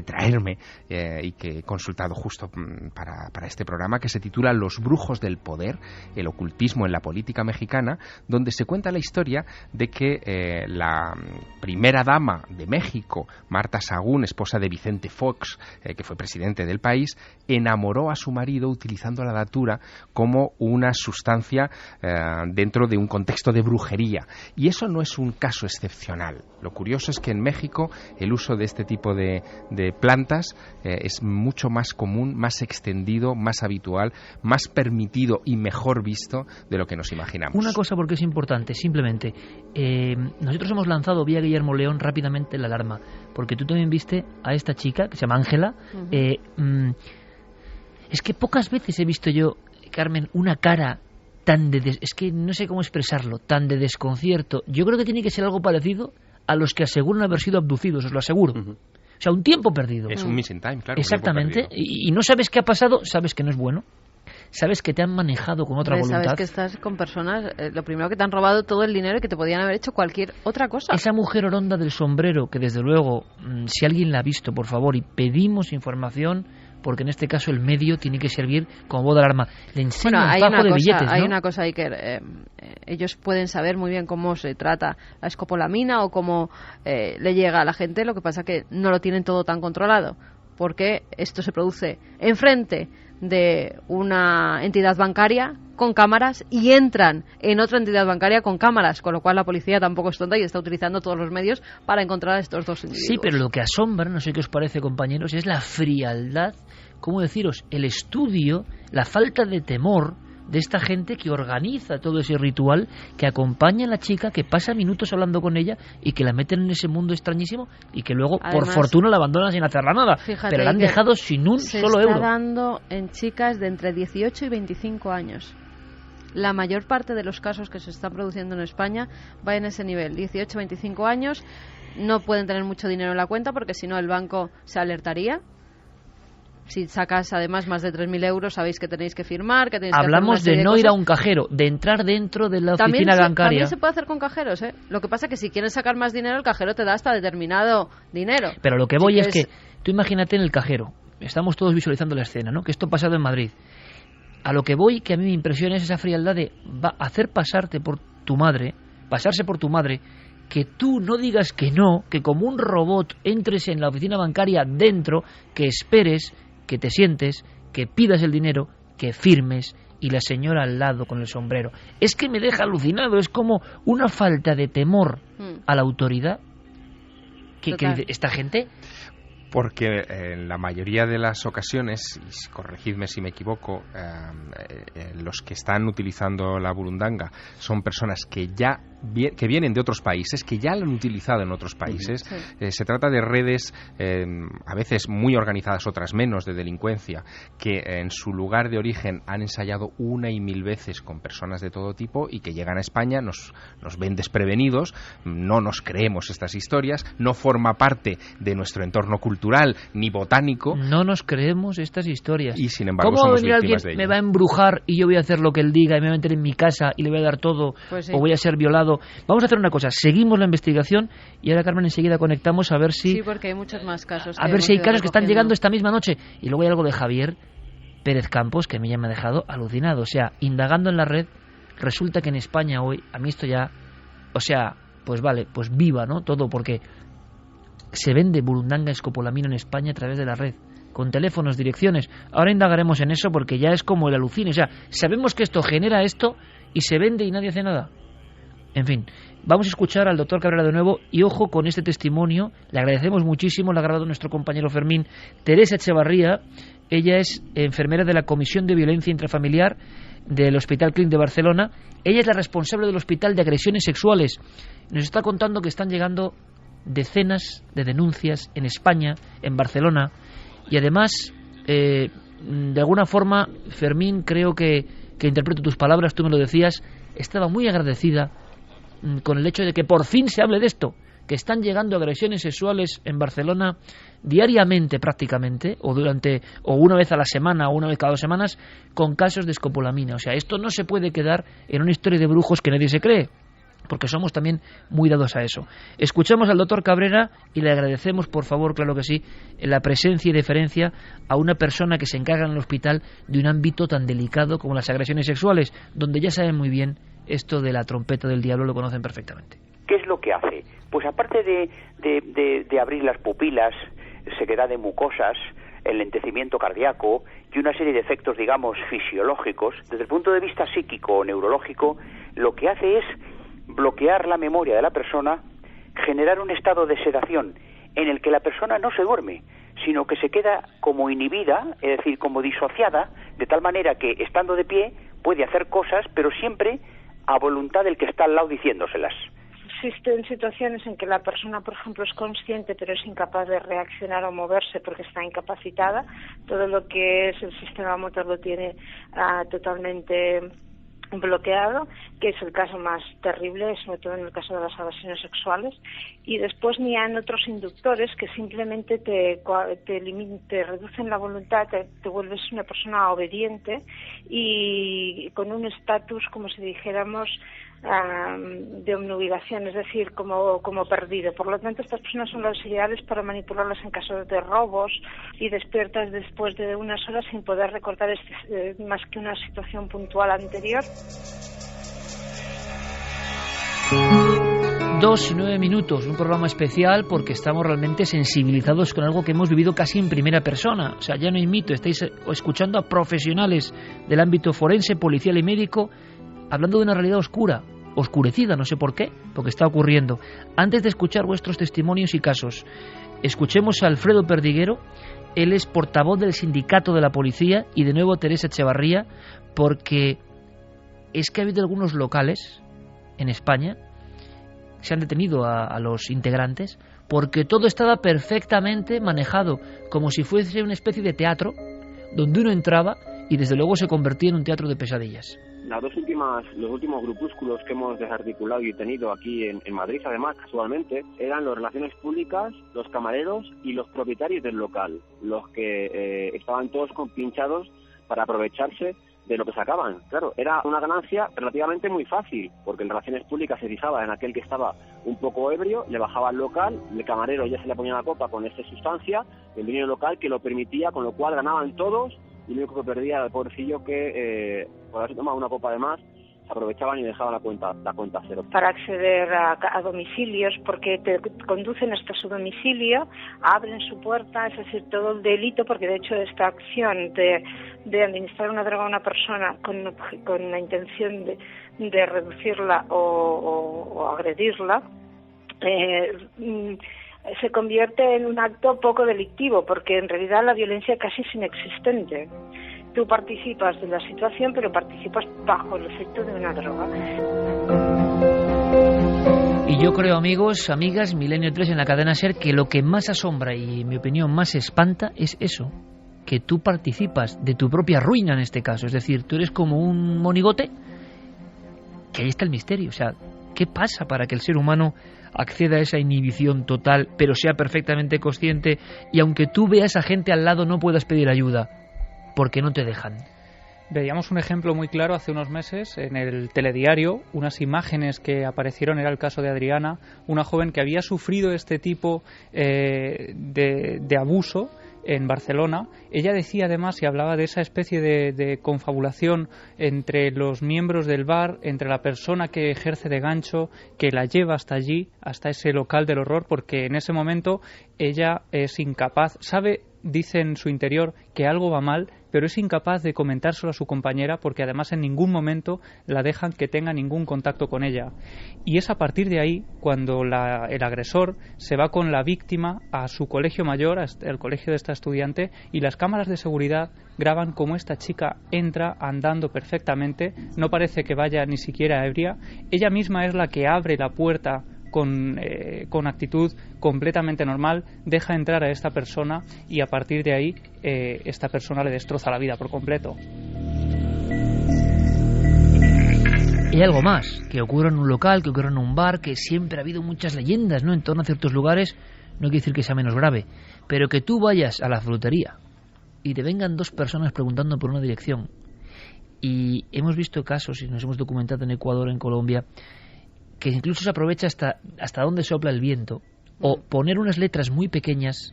traerme y que he consultado justo para este programa, que se titula Los brujos del poder, el ocultismo en la política mexicana, donde se cuenta la historia de que la primera dama de México, Marta Sagún, esposa de Vicente Fox, que fue presidente del país, enamoró a su marido utilizando la datura como una sustancia dentro de un contexto de brujería. Y eso no es un caso excepcional. Lo curioso es que en México el uso de este tipo de plantas es mucho más común, más extendido, más habitual, más permitido y mejor visto de lo que nos imaginamos. Una cosa, porque es importante, simplemente, nosotros hemos lanzado vía Guillermo León rápidamente la alarma, porque tú también viste a esta chica que se llama Ángela. Es que pocas veces he visto yo, Carmen, una cara tan es que no sé cómo expresarlo, tan de desconcierto. Yo creo que tiene que ser algo parecido a los que aseguran haber sido abducidos, os lo aseguro. O sea, un tiempo perdido. Es un missing time, claro. Exactamente. Y no sabes qué ha pasado, sabes que no es bueno. sabes que te han manejado con otra voluntad. Sabes que estás con personas, lo primero que te han robado todo el dinero y que te podían haber hecho cualquier otra cosa. Esa mujer oronda del sombrero, que desde luego, si alguien la ha visto, por favor, y pedimos información, porque en este caso el medio tiene que servir como voz de alarma. Le enseña un fajo de billetes, ¿no? Hay una cosa ahí que ellos pueden saber muy bien cómo se trata la escopolamina o cómo le llega a la gente, lo que pasa que no lo tienen todo tan controlado, porque esto se produce enfrente de una entidad bancaria con cámaras y entran en otra entidad bancaria con cámaras, con lo cual la policía tampoco es tonta y está utilizando todos los medios para encontrar a estos dos individuos. Sí, pero lo que asombra, no sé qué os parece, compañeros, es la frialdad, ¿cómo deciros? El estudio, la falta de temor de esta gente que organiza todo ese ritual, que acompaña a la chica, que pasa minutos hablando con ella y que la meten en ese mundo extrañísimo y que luego, además, por fortuna, la abandonan sin hacerla nada. Pero la han dejado sin un solo euro. Se está dando en chicas de entre 18 y 25 años. La mayor parte de los casos que se están produciendo en España va en ese nivel, 18-25 años. No pueden tener mucho dinero en la cuenta porque si no el banco se alertaría. Si sacas además más de 3.000 euros, sabéis que tenéis que firmar, que tenéis Hablamos que hacer de no ir a un cajero, de entrar dentro de la oficina bancaria. También se puede hacer con cajeros, ¿eh? Lo que pasa es que si quieres sacar más dinero, el cajero te da hasta determinado dinero. Pero lo que voy es que, tú imagínate en el cajero, estamos todos visualizando la escena, ¿no? Que esto ha pasado en Madrid. A lo que voy, que a mí me impresiona es esa frialdad de hacer pasarse por tu madre, que tú no digas que no, que como un robot entres en la oficina bancaria dentro, que esperes, que te sientes, que pidas el dinero, que firmes, y la señora al lado con el sombrero. Es que me deja alucinado, es como una falta de temor a la autoridad que dice esta gente. Porque en la mayoría de las ocasiones, y corregidme si me equivoco, los que están utilizando la burundanga son personas que vienen de otros países, que ya lo han utilizado en otros países. Sí. Se trata de redes, a veces muy organizadas, otras menos, de delincuencia, que en su lugar de origen han ensayado una y mil veces con personas de todo tipo y que llegan a España, nos ven desprevenidos, no nos creemos estas historias, no forma parte de nuestro entorno cultural ni botánico. No nos creemos estas historias. Y sin embargo ¿cómo somos va a venir alguien, víctimas de ello? me va a embrujar y yo voy a hacer lo que él diga y me voy a meter en mi casa y le voy a dar todo, pues sí, o voy a ser violado? Vamos a hacer una cosa, seguimos la investigación y ahora, Carmen, enseguida conectamos a ver si... Sí, porque hay muchos más casos. A ver si hay casos que están llegando esta misma noche. Y luego hay algo de Javier Pérez Campos que a mí ya me ha dejado alucinado. O sea, indagando en la red, resulta que en España hoy, a mí esto ya... O sea, pues vale, pues viva, ¿no? Todo, porque se vende burundanga escopolamina en España a través de la red, con teléfonos, direcciones. Ahora indagaremos en eso porque ya es como el alucine. O sea, sabemos que esto genera esto y se vende y nadie hace nada. En fin, vamos a escuchar al doctor Cabrera de nuevo y ojo con este testimonio. Le agradecemos muchísimo, lo ha grabado nuestro compañero Fermín. Teresa Echevarría, ella es enfermera de la Comisión de Violencia Intrafamiliar del Hospital Clínic de Barcelona. Ella es la responsable del hospital de agresiones sexuales. Nos está contando que están llegando decenas de denuncias en España, en Barcelona, y además, de alguna forma, Fermín, creo que interpreto tus palabras, tú me lo decías, estaba muy agradecida con el hecho de que por fin se hable de esto, que están llegando agresiones sexuales en Barcelona diariamente prácticamente, o una vez a la semana o una vez cada 2 semanas, con casos de escopolamina. O sea, esto no se puede quedar en una historia de brujos que nadie se cree, porque somos también muy dados a eso. Escuchamos al doctor Cabrera y le agradecemos, por favor, claro que sí, la presencia y deferencia a una persona que se encarga en el hospital de un ámbito tan delicado como las agresiones sexuales, donde ya saben muy bien esto de la trompeta del diablo, lo conocen perfectamente. ¿Qué es lo que hace? Pues aparte de abrir las pupilas, sequedad de mucosas, el lentecimiento cardíaco y una serie de efectos, digamos, fisiológicos, desde el punto de vista psíquico o neurológico, lo que hace es bloquear la memoria de la persona, generar un estado de sedación en el que la persona no se duerme, sino que se queda como inhibida, es decir, como disociada, de tal manera que, estando de pie, puede hacer cosas, pero siempre a voluntad del que está al lado diciéndoselas. Existen situaciones en que la persona, por ejemplo, es consciente pero es incapaz de reaccionar o moverse porque está incapacitada. Todo lo que es el sistema motor lo tiene totalmente bloqueado, que es el caso más terrible, sobre todo en el caso de las agresiones sexuales, y después ni hay otros inductores que simplemente te reducen la voluntad, te vuelves una persona obediente y con un estatus, como si dijéramos, de obnubilación, es decir, como perdido. Por lo tanto, estas personas son las ideales para manipularlas en caso de robos, y despiertas después de unas horas sin poder recordar más que una situación puntual anterior. 2:09 minutos, un programa especial porque estamos realmente sensibilizados con algo que hemos vivido casi en primera persona. O sea, ya no hay mito, estáis escuchando a profesionales del ámbito forense, policial y médico hablando de una realidad oscurecida, no sé por qué, porque está ocurriendo. Antes de escuchar vuestros testimonios y casos, escuchemos a Alfredo Perdiguero. Él es portavoz del sindicato de la policía, y de nuevo Teresa Echevarría, porque es que ha habido algunos locales en España que se han detenido a los integrantes porque todo estaba perfectamente manejado, como si fuese una especie de teatro donde uno entraba y desde luego se convertía en un teatro de pesadillas. Los últimos grupúsculos que hemos desarticulado y tenido aquí en Madrid, además, casualmente, eran las relaciones públicas, los camareros y los propietarios del local, los que estaban todos compinchados para aprovecharse de lo que sacaban. Claro, era una ganancia relativamente muy fácil, porque en relaciones públicas se fijaba en aquel que estaba un poco ebrio, le bajaba al local, el camarero ya se le ponía la copa con esta sustancia, el dueño local que lo permitía, con lo cual ganaban todos, y lo único que perdía era el pobrecillo que por haberse tomado una copa de más, se aprovechaban y dejaban la cuenta cero. Para acceder a domicilios, porque te conducen hasta su domicilio, abren su puerta, es decir, todo el delito, porque de hecho esta acción de administrar una droga a una persona con la intención de reducirla o agredirla, se convierte en un acto poco delictivo, porque en realidad la violencia casi es inexistente. Tú participas de la situación, pero participas bajo el efecto de una droga. Y yo creo, amigos, amigas, Milenio 3 en la cadena SER, que lo que más asombra y, en mi opinión, más espanta es eso, que tú participas de tu propia ruina en este caso. Es decir, tú eres como un monigote, que ahí está el misterio. O sea, ¿qué pasa para que el ser humano acceda a esa inhibición total, pero sea perfectamente consciente, y aunque tú veas a gente al lado no puedas pedir ayuda porque no te dejan? Veíamos un ejemplo muy claro hace unos meses en el telediario, unas imágenes que aparecieron, era el caso de Adriana, una joven que había sufrido este tipo de abuso en Barcelona. Ella decía además, y hablaba de esa especie de confabulación entre los miembros del bar, entre la persona que ejerce de gancho, que la lleva hasta allí, hasta ese local del horror, porque en ese momento ella es incapaz, sabe, dice en su interior, que algo va mal, pero es incapaz de comentárselo a su compañera, porque además en ningún momento la dejan que tenga ningún contacto con ella. Y es a partir de ahí cuando el agresor se va con la víctima a su colegio mayor, al colegio de esta estudiante, y las cámaras de seguridad graban cómo esta chica entra andando perfectamente, no parece que vaya ni siquiera ebria, ella misma es la que abre la puerta con actitud completamente normal, deja entrar a esta persona, y a partir de ahí esta persona le destroza la vida por completo. Y hay algo más, que ocurre en un local, que ocurre en un bar, que siempre ha habido muchas leyendas, ¿no?, en torno a ciertos lugares. No quiere decir que sea menos grave, pero que tú vayas a la frutería y te vengan dos personas preguntando por una dirección. Y hemos visto casos, y nos hemos documentado en Ecuador, en Colombia, que incluso se aprovecha hasta dónde sopla el viento, o poner unas letras muy pequeñas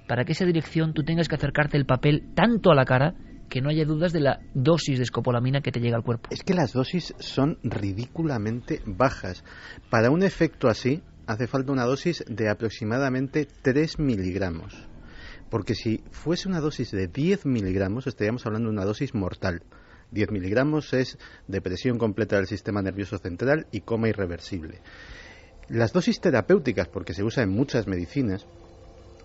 para que esa dirección tú tengas que acercarte el papel tanto a la cara que no haya dudas de la dosis de escopolamina que te llega al cuerpo. Es que las dosis son ridículamente bajas. Para un efecto así hace falta una dosis de aproximadamente 3 miligramos, porque si fuese una dosis de 10 miligramos estaríamos hablando de una dosis mortal. 10 miligramos es depresión completa del sistema nervioso central y coma irreversible. Las dosis terapéuticas, porque se usa en muchas medicinas,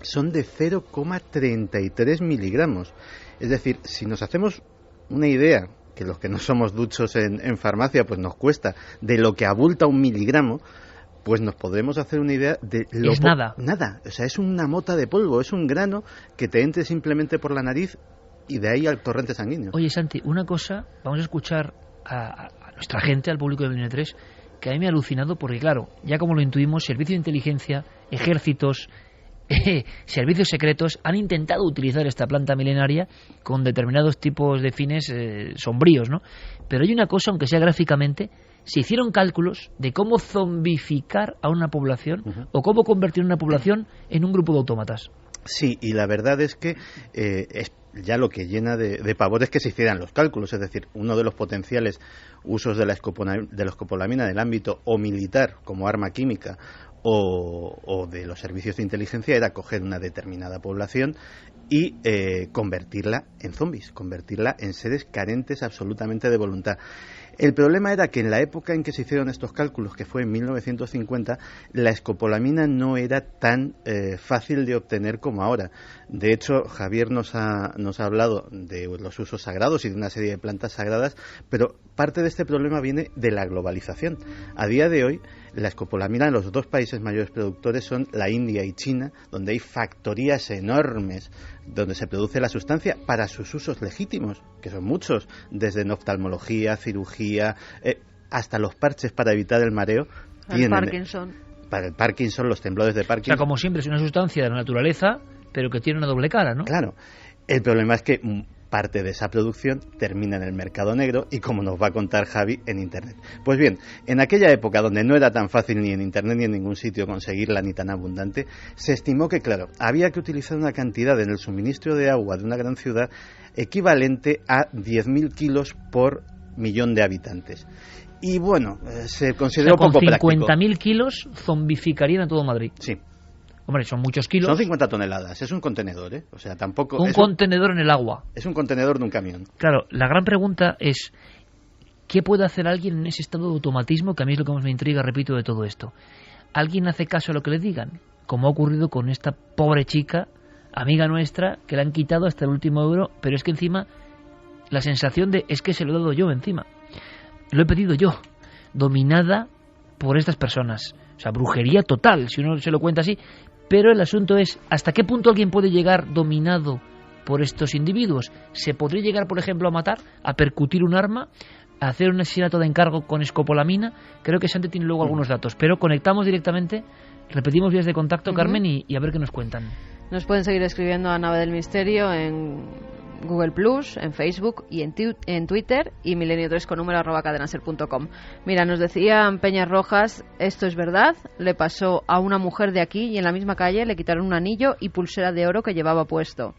son de 0,33 miligramos. Es decir, si nos hacemos una idea, que los que no somos duchos en farmacia, pues nos cuesta, de lo que abulta un miligramo, pues nos podremos hacer una idea de lo es nada. Nada, o sea, es una mota de polvo, es un grano que te entre simplemente por la nariz y de ahí al torrente sanguíneo. Oye, Santi, una cosa, vamos a escuchar a nuestra gente, al público de Milenio 3, que a mí me ha alucinado porque, claro, ya como lo intuimos, servicios de inteligencia, ejércitos, servicios secretos han intentado utilizar esta planta milenaria con determinados tipos de fines sombríos, ¿no? Pero hay una cosa, aunque sea gráficamente, se hicieron cálculos de cómo zombificar a una población o cómo convertir una población en un grupo de autómatas. Sí, y la verdad es que es ya lo que llena de pavor es que se hicieran los cálculos, es decir, uno de los potenciales usos de la escopolamina en el ámbito o militar como arma química o de los servicios de inteligencia era coger una determinada población y convertirla en zombies, convertirla en seres carentes absolutamente de voluntad. El problema era que en la época en que se hicieron estos cálculos, que fue en 1950, la escopolamina no era tan fácil de obtener como ahora. De hecho, Javier nos ha hablado de los usos sagrados y de una serie de plantas sagradas, pero parte de este problema viene de la globalización. A día de hoy, la escopolamina en los dos países mayores productores son la India y China, donde hay factorías enormes donde se produce la sustancia para sus usos legítimos, que son muchos, desde en oftalmología, cirugía, hasta los parches para evitar el mareo. El Parkinson. Para el Parkinson, los temblores de Parkinson. O sea, como siempre, es una sustancia de la naturaleza, pero que tiene una doble cara, ¿no? Claro. El problema es que parte de esa producción termina en el mercado negro y, como nos va a contar Javi, en Internet. Pues bien, en aquella época donde no era tan fácil ni en Internet ni en ningún sitio conseguirla ni tan abundante, se estimó que, claro, había que utilizar una cantidad en el suministro de agua de una gran ciudad equivalente a 10.000 kilos por millón de habitantes. Y bueno, se consideró poco práctico. Con 50.000 kilos zombificarían a todo Madrid. Sí. Hombre, son muchos kilos. Son 50 toneladas, es un contenedor, ¿eh? O sea, tampoco... Un contenedor en el agua. Es un contenedor de un camión. Claro, la gran pregunta es, ¿qué puede hacer alguien en ese estado de automatismo? Que a mí es lo que más me intriga, repito, de todo esto. ¿Alguien hace caso a lo que le digan? Como ha ocurrido con esta pobre chica, amiga nuestra, que le han quitado hasta el último euro, pero es que encima, la sensación de, es que se lo he dado yo encima. Lo he pedido yo, dominada por estas personas. O sea, brujería total, si uno se lo cuenta así. Pero el asunto es, ¿hasta qué punto alguien puede llegar dominado por estos individuos? ¿Se podría llegar, por ejemplo, a matar, a percutir un arma, a hacer un asesinato de encargo con escopolamina? Creo que Santi tiene luego algunos datos, pero conectamos directamente, repetimos vías de contacto, Carmen, y a ver qué nos cuentan. Nos pueden seguir escribiendo a Nave del Misterio en Google Plus, en Facebook y en Twitter, y milenio3 con número @cadenaser.com. Mira, nos decían Peñas Rojas, esto es verdad, le pasó a una mujer de aquí y en la misma calle le quitaron un anillo y pulsera de oro que llevaba puesto.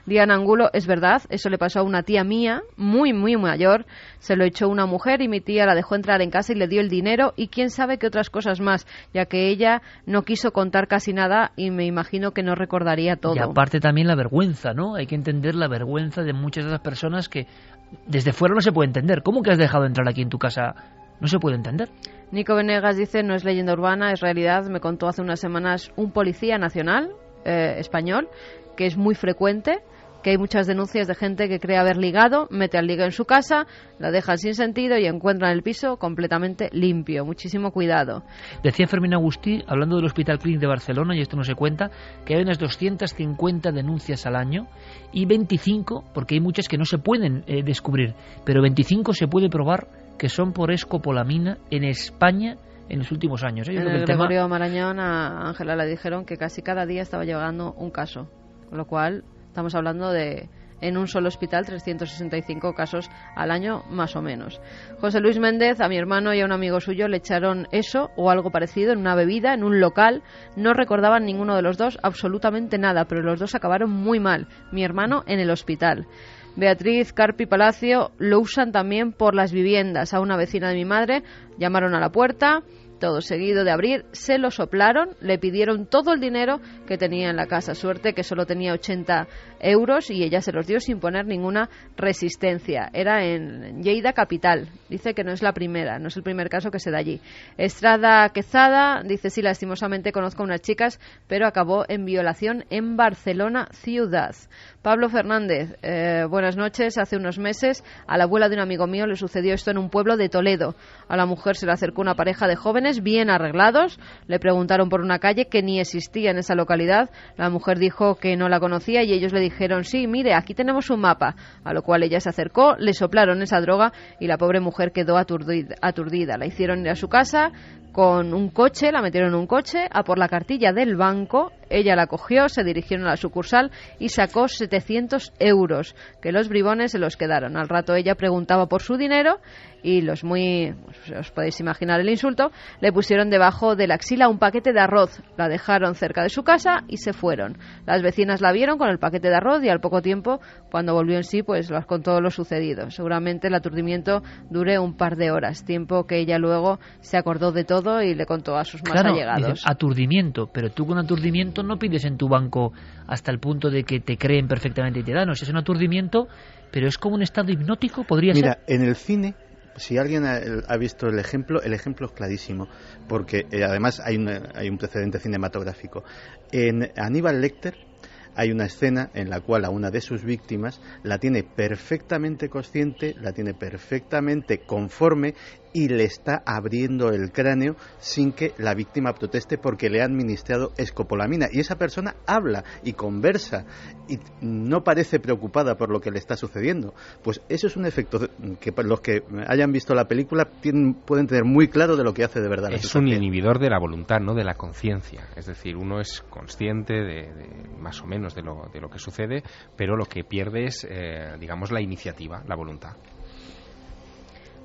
Diana Angulo, es verdad, eso le pasó a una tía mía, muy mayor, se lo echó una mujer y mi tía la dejó entrar en casa y le dio el dinero y quién sabe qué otras cosas más, ya que ella no quiso contar casi nada y me imagino que no recordaría todo. Y aparte también la vergüenza, ¿no? Hay que entender la vergüenza de muchas de las personas que desde fuera no se puede entender. ¿Cómo que has dejado entrar aquí en tu casa? No se puede entender. Nico Venegas dice, no es leyenda urbana, es realidad. Me contó hace unas semanas un policía nacional español, que es muy frecuente, que hay muchas denuncias de gente que cree haber ligado, mete al liga en su casa, la dejan sin sentido y encuentran el piso completamente limpio. Muchísimo cuidado. Decía Fermín Agustí, hablando del Hospital Clínic de Barcelona, y esto no se cuenta, que hay unas 250 denuncias al año y 25, porque hay muchas que no se pueden descubrir, pero 25 se puede probar que son por escopolamina en España en los últimos años. En el Gregorio Marañón a Ángela le dijeron que casi cada día estaba llegando un caso, con lo cual estamos hablando de, en un solo hospital, 365 casos al año, más o menos. José Luis Méndez, a mi hermano y a un amigo suyo le echaron eso o algo parecido en una bebida, en un local. No recordaban ninguno de los dos absolutamente nada, pero los dos acabaron muy mal. Mi hermano en el hospital. Beatriz Carpi Palacio, lo usan también por las viviendas. A una vecina de mi madre llamaron a la puerta, todo seguido de abrir, se lo soplaron, le pidieron todo el dinero que tenía en la casa. Suerte que solo tenía 80 euros y ella se los dio sin poner ninguna resistencia. Era en Lleida capital. Dice que no es la primera, no es el primer caso que se da allí. Estrada Quezada dice, sí, lastimosamente conozco a unas chicas, pero acabó en violación en Barcelona ciudad. Pablo Fernández, buenas noches. Hace unos meses a la abuela de un amigo mío le sucedió esto en un pueblo de Toledo. A la mujer se le acercó una pareja de jóvenes bribones bien arreglados. Le preguntaron por una calle que ni existía en esa localidad. La mujer dijo que no la conocía y ellos le dijeron, sí, mire, aquí tenemos un mapa. A lo cual ella se acercó, le soplaron esa droga y la pobre mujer quedó aturdida. La hicieron ir a su casa con un coche, la metieron en un coche a por la cartilla del banco. Ella la cogió, se dirigieron a la sucursal y sacó 700 euros, que los bribones se los quedaron. Al rato ella preguntaba por su dinero y los os podéis imaginar el insulto, le pusieron debajo de la axila un paquete de arroz, la dejaron cerca de su casa y se fueron. Las vecinas la vieron con el paquete de arroz y al poco tiempo, cuando volvió en sí, pues les contó lo sucedido. Seguramente el aturdimiento dure un par de horas, tiempo que ella luego se acordó de todo y le contó a sus más allegados. Dices, aturdimiento, pero tú con aturdimiento no pides en tu banco hasta el punto de que te creen perfectamente y te dan. O sea, es un aturdimiento, pero es como un estado hipnótico, podría ser. Mira, en el cine, si alguien ha visto el ejemplo es clarísimo, porque además hay un precedente cinematográfico. En Aníbal Lecter hay una escena en la cual a una de sus víctimas la tiene perfectamente consciente, la tiene perfectamente conforme y le está abriendo el cráneo sin que la víctima proteste porque le ha administrado escopolamina. Y esa persona habla y conversa y no parece preocupada por lo que le está sucediendo. Pues eso es un efecto que los que hayan visto la película pueden tener muy claro de lo que hace de verdad. Es un inhibidor de la voluntad, no de la conciencia. Es decir, uno es consciente de más o menos de lo que sucede, pero lo que pierde es, digamos, la iniciativa, la voluntad.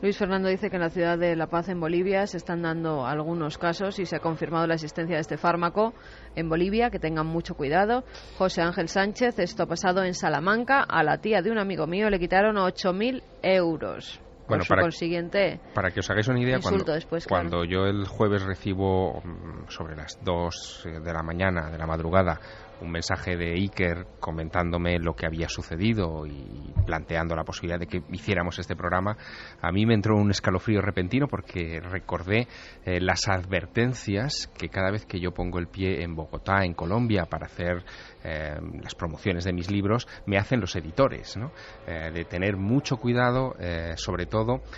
Luis Fernando dice que en la ciudad de La Paz, en Bolivia, se están dando algunos casos y se ha confirmado la existencia de este fármaco en Bolivia, que tengan mucho cuidado. José Ángel Sánchez, esto ha pasado en Salamanca, a la tía de un amigo mío le quitaron 8.000 euros. Bueno, para que os hagáis una idea, cuando yo el jueves recibo sobre las 2 de la mañana, de la madrugada, un mensaje de Iker comentándome lo que había sucedido y planteando la posibilidad de que hiciéramos este programa, a mí me entró un escalofrío repentino porque recordé las advertencias que cada vez que yo pongo el pie en Bogotá, en Colombia, para hacer las promociones de mis libros, me hacen los editores, ¿no? De tener mucho cuidado, sobre todo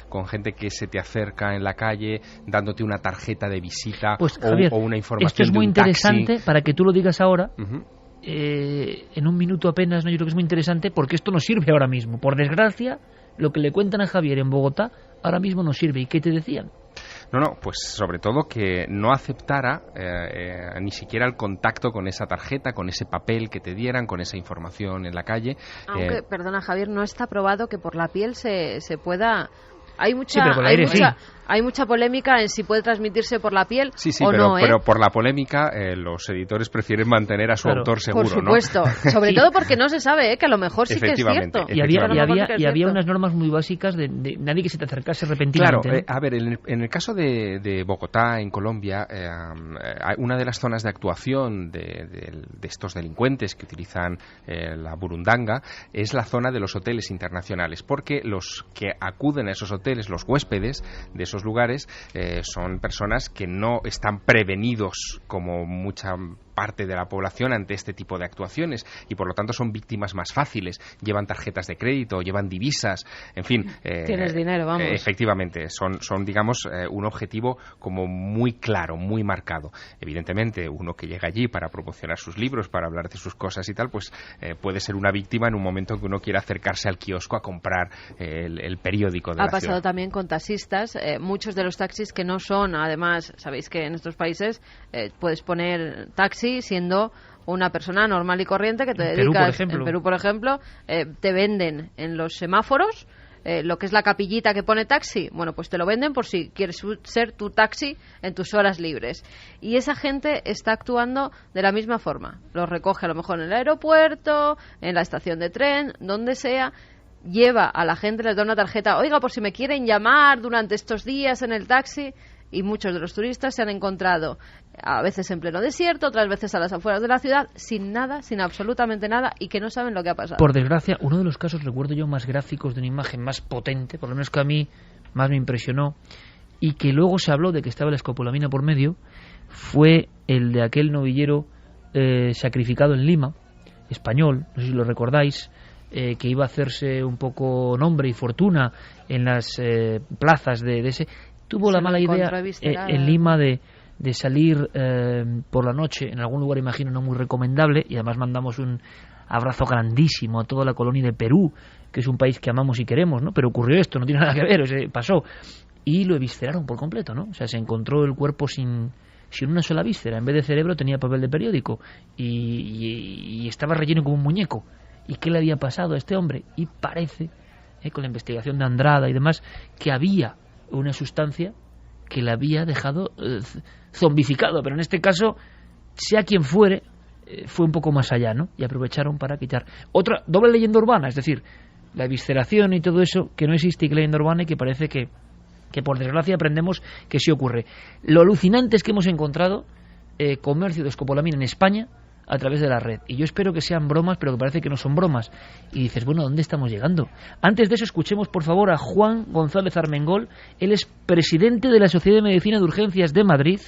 con gente que se te acerca en la calle dándote una tarjeta de visita, pues, Javier, o una información. Esto es muy interesante taxi. Para que tú lo digas ahora. En un minuto apenas, ¿no? Yo creo que es muy interesante porque esto no sirve ahora mismo. Por desgracia, lo que le cuentan a Javier en Bogotá ahora mismo no sirve. ¿Y qué te decían? No, pues sobre todo que no aceptara ni siquiera el contacto con esa tarjeta, con ese papel que te dieran, con esa información en la calle. Aunque, perdona Javier, no está probado que por la piel se pueda... Hay mucha polémica en si puede transmitirse por la piel o pero, no, pero por la polémica los editores prefieren mantener a su autor seguro, por supuesto, ¿no? Sobre todo porque no se sabe, que a lo mejor sí que es cierto. Y había unas normas muy básicas de nadie que se te acercase repentinamente. Claro, a ver, en el caso de Bogotá, en Colombia, una de las zonas de actuación de estos delincuentes que utilizan la burundanga es la zona de los hoteles internacionales, porque los que acuden a esos hoteles, los huéspedes de esos lugares, son personas que no están prevenidos como mucha parte de la población ante este tipo de actuaciones y por lo tanto son víctimas más fáciles, llevan tarjetas de crédito, llevan divisas, en fin. Tienes dinero, vamos. Efectivamente, son digamos un objetivo como muy claro, muy marcado. Evidentemente, uno que llega allí para promocionar sus libros, para hablar de sus cosas y tal, pues puede ser una víctima en un momento en que uno quiera acercarse al kiosco a comprar el periódico de la ciudad. Ha pasado también con taxistas, muchos de los taxis que no son, además, sabéis que en estos países puedes poner taxi siendo una persona normal y corriente que te dedicas, en Perú, por ejemplo, te venden en los semáforos lo que es la capillita que pone taxi, bueno, pues te lo venden por si quieres ser tu taxi en tus horas libres. Y esa gente está actuando de la misma forma. Los recoge a lo mejor en el aeropuerto, en la estación de tren, donde sea, lleva a la gente, les da una tarjeta, oiga, por si me quieren llamar durante estos días en el taxi. Y muchos de los turistas se han encontrado a veces en pleno desierto, otras veces a las afueras de la ciudad, sin nada, sin absolutamente nada, y que no saben lo que ha pasado. Por desgracia, uno de los casos, recuerdo yo, más gráficos, de una imagen más potente, por lo menos que a mí más me impresionó, y que luego se habló de que estaba la escopolamina por medio, fue el de aquel novillero sacrificado en Lima, español, no sé si lo recordáis, que iba a hacerse un poco nombre y fortuna en las plazas de ese... tuvo la mala idea en Lima de salir por la noche en algún lugar, imagino, no muy recomendable, y además mandamos un abrazo grandísimo a toda la colonia de Perú, que es un país que amamos y queremos, ¿no? Pero ocurrió esto, no tiene nada que ver, pasó, y lo evisceraron por completo, ¿no? O sea, se encontró el cuerpo sin una sola víscera, en vez de cerebro tenía papel de periódico y estaba relleno como un muñeco. ¿Y qué le había pasado a este hombre? Y parece, con la investigación de Andrada y demás, que había una sustancia que le había dejado zombificado, pero en este caso, sea quien fuere, fue un poco más allá, ¿no? Y aprovecharon para quitar otra doble leyenda urbana, es decir, la evisceración y todo eso, que no existe y que leyenda urbana, y que parece que por desgracia aprendemos que sí ocurre. Lo alucinante es que hemos encontrado comercio de escopolamina en España a través de la red, y yo espero que sean bromas, pero que parece que no son bromas, y dices, bueno, ¿dónde estamos llegando? Antes de eso, escuchemos por favor a Juan González Armengol. Él es presidente de la Sociedad de Medicina de Urgencias de Madrid,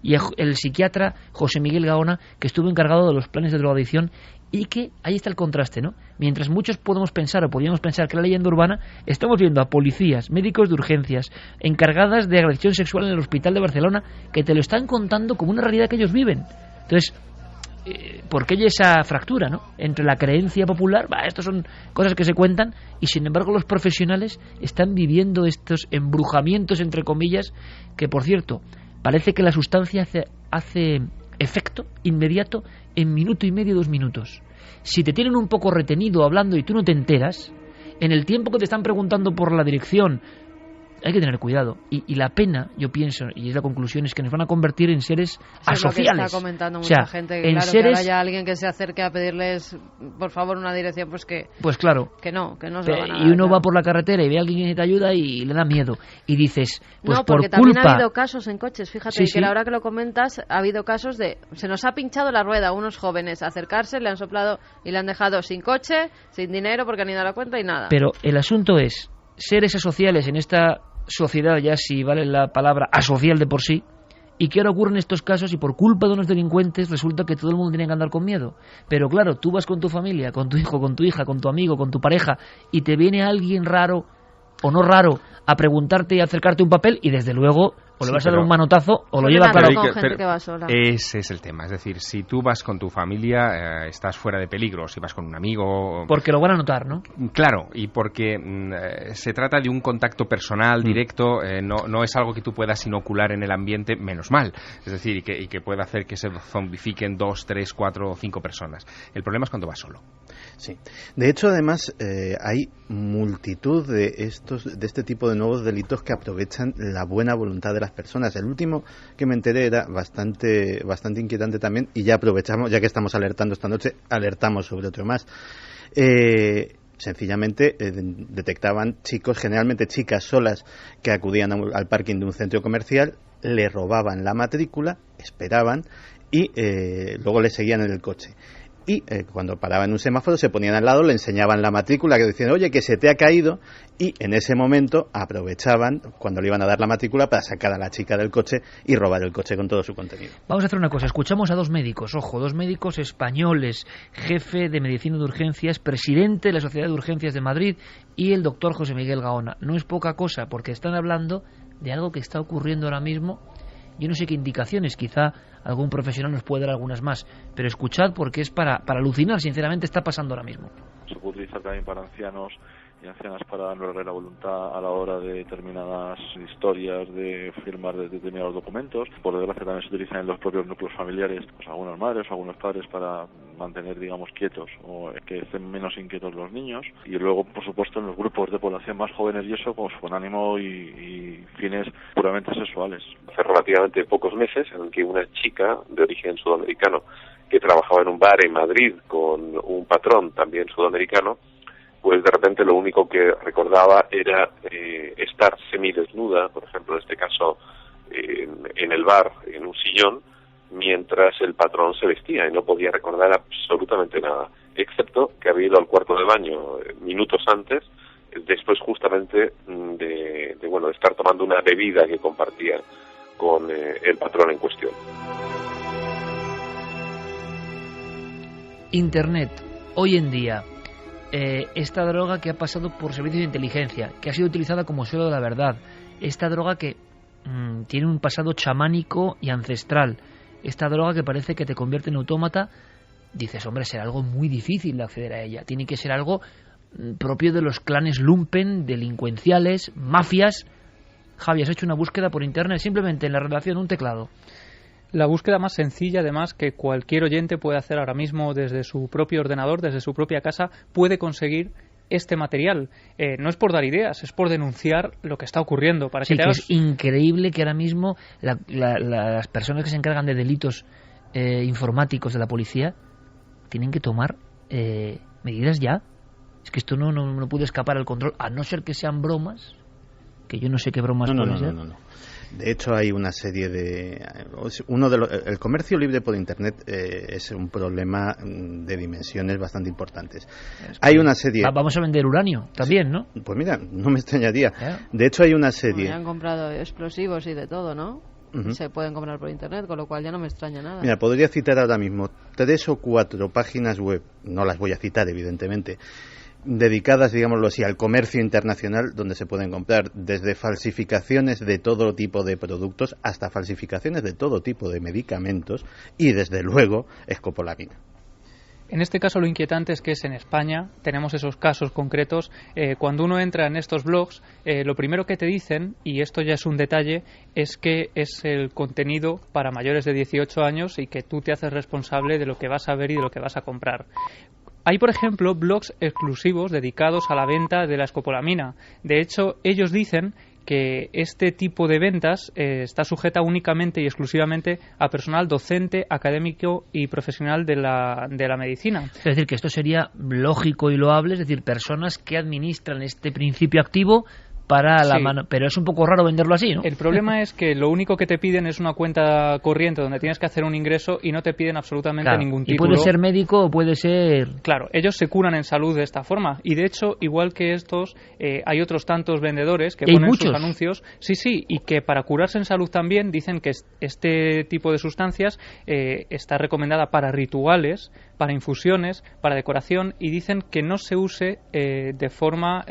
y el psiquiatra José Miguel Gaona, que estuvo encargado de los planes de drogadicción, y que ahí está el contraste, ¿no? Mientras muchos podíamos pensar que la leyenda urbana, estamos viendo a policías, médicos de urgencias, encargadas de agresión sexual en el hospital de Barcelona, que te lo están contando como una realidad que ellos viven. Entonces, ¿por qué hay esa fractura, ¿no? Entre la creencia popular, estas son cosas que se cuentan, y sin embargo los profesionales están viviendo estos embrujamientos, entre comillas, que por cierto, parece que la sustancia hace efecto inmediato en minuto y medio, 2 minutos. Si te tienen un poco retenido hablando y tú no te enteras, en el tiempo que te están preguntando por la dirección, hay que tener cuidado. Y la pena, yo pienso, y es la conclusión, es que nos van a convertir en seres asociales. Es lo que está comentando mucha gente, que claro, que ahora haya alguien que se acerque a pedirles, por favor, una dirección, pues claro, que no se lo van a dar. Y uno va por la carretera y ve a alguien que te ayuda y le da miedo. Y dices, pues no, porque por culpa... también ha habido casos en coches, fíjate, sí, que a la hora que lo comentas, ha habido casos de, se nos ha pinchado la rueda, unos jóvenes acercarse, le han soplado y le han dejado sin coche, sin dinero, porque han ido a la cuenta y nada. Pero el asunto es, seres asociales en esta sociedad, ya si vale la palabra asocial de por sí, y que ahora ocurren estos casos y por culpa de unos delincuentes resulta que todo el mundo tiene que andar con miedo. Pero claro, tú vas con tu familia, con tu hijo, con tu hija, con tu amigo, con tu pareja, y te viene alguien raro o no raro a preguntarte y a acercarte un papel, y desde luego o le vas a dar un manotazo o lo lleva claro. Ese es el tema, es decir, si tú vas con tu familia estás fuera de peligro, si vas con un amigo... Porque lo van a notar, ¿no? Claro, y porque se trata de un contacto personal, directo, no es algo que tú puedas inocular en el ambiente, menos mal, es decir, y que pueda hacer que se zombifiquen 2, 3, 4 o 5 personas. El problema es cuando vas solo. Sí. De hecho, además, hay multitud de este tipo de nuevos delitos que aprovechan la buena voluntad de las personas. El último que me enteré era bastante inquietante también, y ya aprovechamos, ya que estamos alertando esta noche, alertamos sobre otro más. Sencillamente detectaban chicos, generalmente chicas solas, que acudían al parking de un centro comercial, le robaban la matrícula, esperaban y luego le seguían en el coche. Y cuando paraba en un semáforo se ponían al lado, le enseñaban la matrícula, que decían, oye, que se te ha caído, y en ese momento aprovechaban cuando le iban a dar la matrícula para sacar a la chica del coche y robar el coche con todo su contenido. Vamos a hacer una cosa, escuchamos a 2 médicos, ojo, 2 médicos españoles, jefe de medicina de urgencias, presidente de la Sociedad de Urgencias de Madrid, y el doctor José Miguel Gaona. No es poca cosa, porque están hablando de algo que está ocurriendo ahora mismo. Yo no sé qué indicaciones, quizá algún profesional nos puede dar algunas más, pero escuchad, porque es para alucinar, sinceramente está pasando ahora mismo. Se puede utilizar también para ancianos y ancianas para anular la voluntad a la hora de determinadas historias, de firmar determinados documentos. Por desgracia también se utilizan en los propios núcleos familiares, pues algunas madres o algunos padres para mantener, digamos, quietos o que estén menos inquietos los niños. Y luego, por supuesto, en los grupos de población más jóvenes y eso, pues con ánimo y fines puramente sexuales. Hace relativamente pocos meses en el que una chica de origen sudamericano que trabajaba en un bar en Madrid con un patrón también sudamericano, pues de repente lo único que recordaba era estar semidesnuda, por ejemplo, en este caso en el bar, en un sillón, mientras el patrón se vestía, y no podía recordar absolutamente nada, excepto que había ido al cuarto de baño minutos antes, después justamente de estar tomando una bebida que compartía con el patrón en cuestión. Internet, hoy en día, esta droga que ha pasado por servicios de inteligencia, que ha sido utilizada como suelo de la verdad, esta droga que tiene un pasado chamánico y ancestral. Esta droga que parece que te convierte en autómata, dices, hombre, será algo muy difícil de acceder a ella. Tiene que ser algo propio de los clanes lumpen, delincuenciales, mafias. Javi, has hecho una búsqueda por internet, simplemente en la redacción un teclado. La búsqueda más sencilla, además, que cualquier oyente puede hacer ahora mismo desde su propio ordenador, desde su propia casa, puede conseguir este material. No es por dar ideas, es por denunciar lo que está ocurriendo. Para sí, que que es increíble que ahora mismo las personas que se encargan de delitos informáticos de la policía tienen que tomar medidas ya. Es que esto no puede escapar al control, a no ser que sean bromas, que yo no sé qué bromas pueden ser. No. De hecho, hay una serie de... el comercio libre por Internet es un problema de dimensiones bastante importantes. Hay una serie... Vamos a vender uranio también, ¿no? Pues mira, no me extrañaría. De hecho, hay una serie... Han comprado explosivos y de todo, ¿no? Se pueden comprar por Internet, con lo cual ya no me extraña nada. Mira, podría citar ahora mismo 3 o 4 páginas web, no las voy a citar, evidentemente, dedicadas, digámoslo así, al comercio internacional, donde se pueden comprar desde falsificaciones de todo tipo de productos hasta falsificaciones de todo tipo de medicamentos y, desde luego, escopolamina. En este caso lo inquietante es que en España tenemos esos casos concretos. Cuando uno entra en estos blogs, lo primero que te dicen, y esto ya es un detalle, es que es el contenido para mayores de 18 años y que tú te haces responsable de lo que vas a ver y de lo que vas a comprar. Hay, por ejemplo, blogs exclusivos dedicados a la venta de la escopolamina. De hecho, ellos dicen que este tipo de ventas está sujeta únicamente y exclusivamente a personal docente, académico y profesional de la medicina. Es decir, que esto sería lógico y loable, es decir, personas que administran este principio activo para la mano, pero es un poco raro venderlo así, ¿no? El problema es que lo único que te piden es una cuenta corriente donde tienes que hacer un ingreso y no te piden absolutamente ningún título. Y puede ser médico o puede ser... Claro, ellos se curan en salud de esta forma y de hecho, igual que estos, hay otros tantos vendedores que ponen sus anuncios, sí, y que para curarse en salud también dicen que este tipo de sustancias está recomendada para rituales, para infusiones, para decoración y dicen que no se use de forma,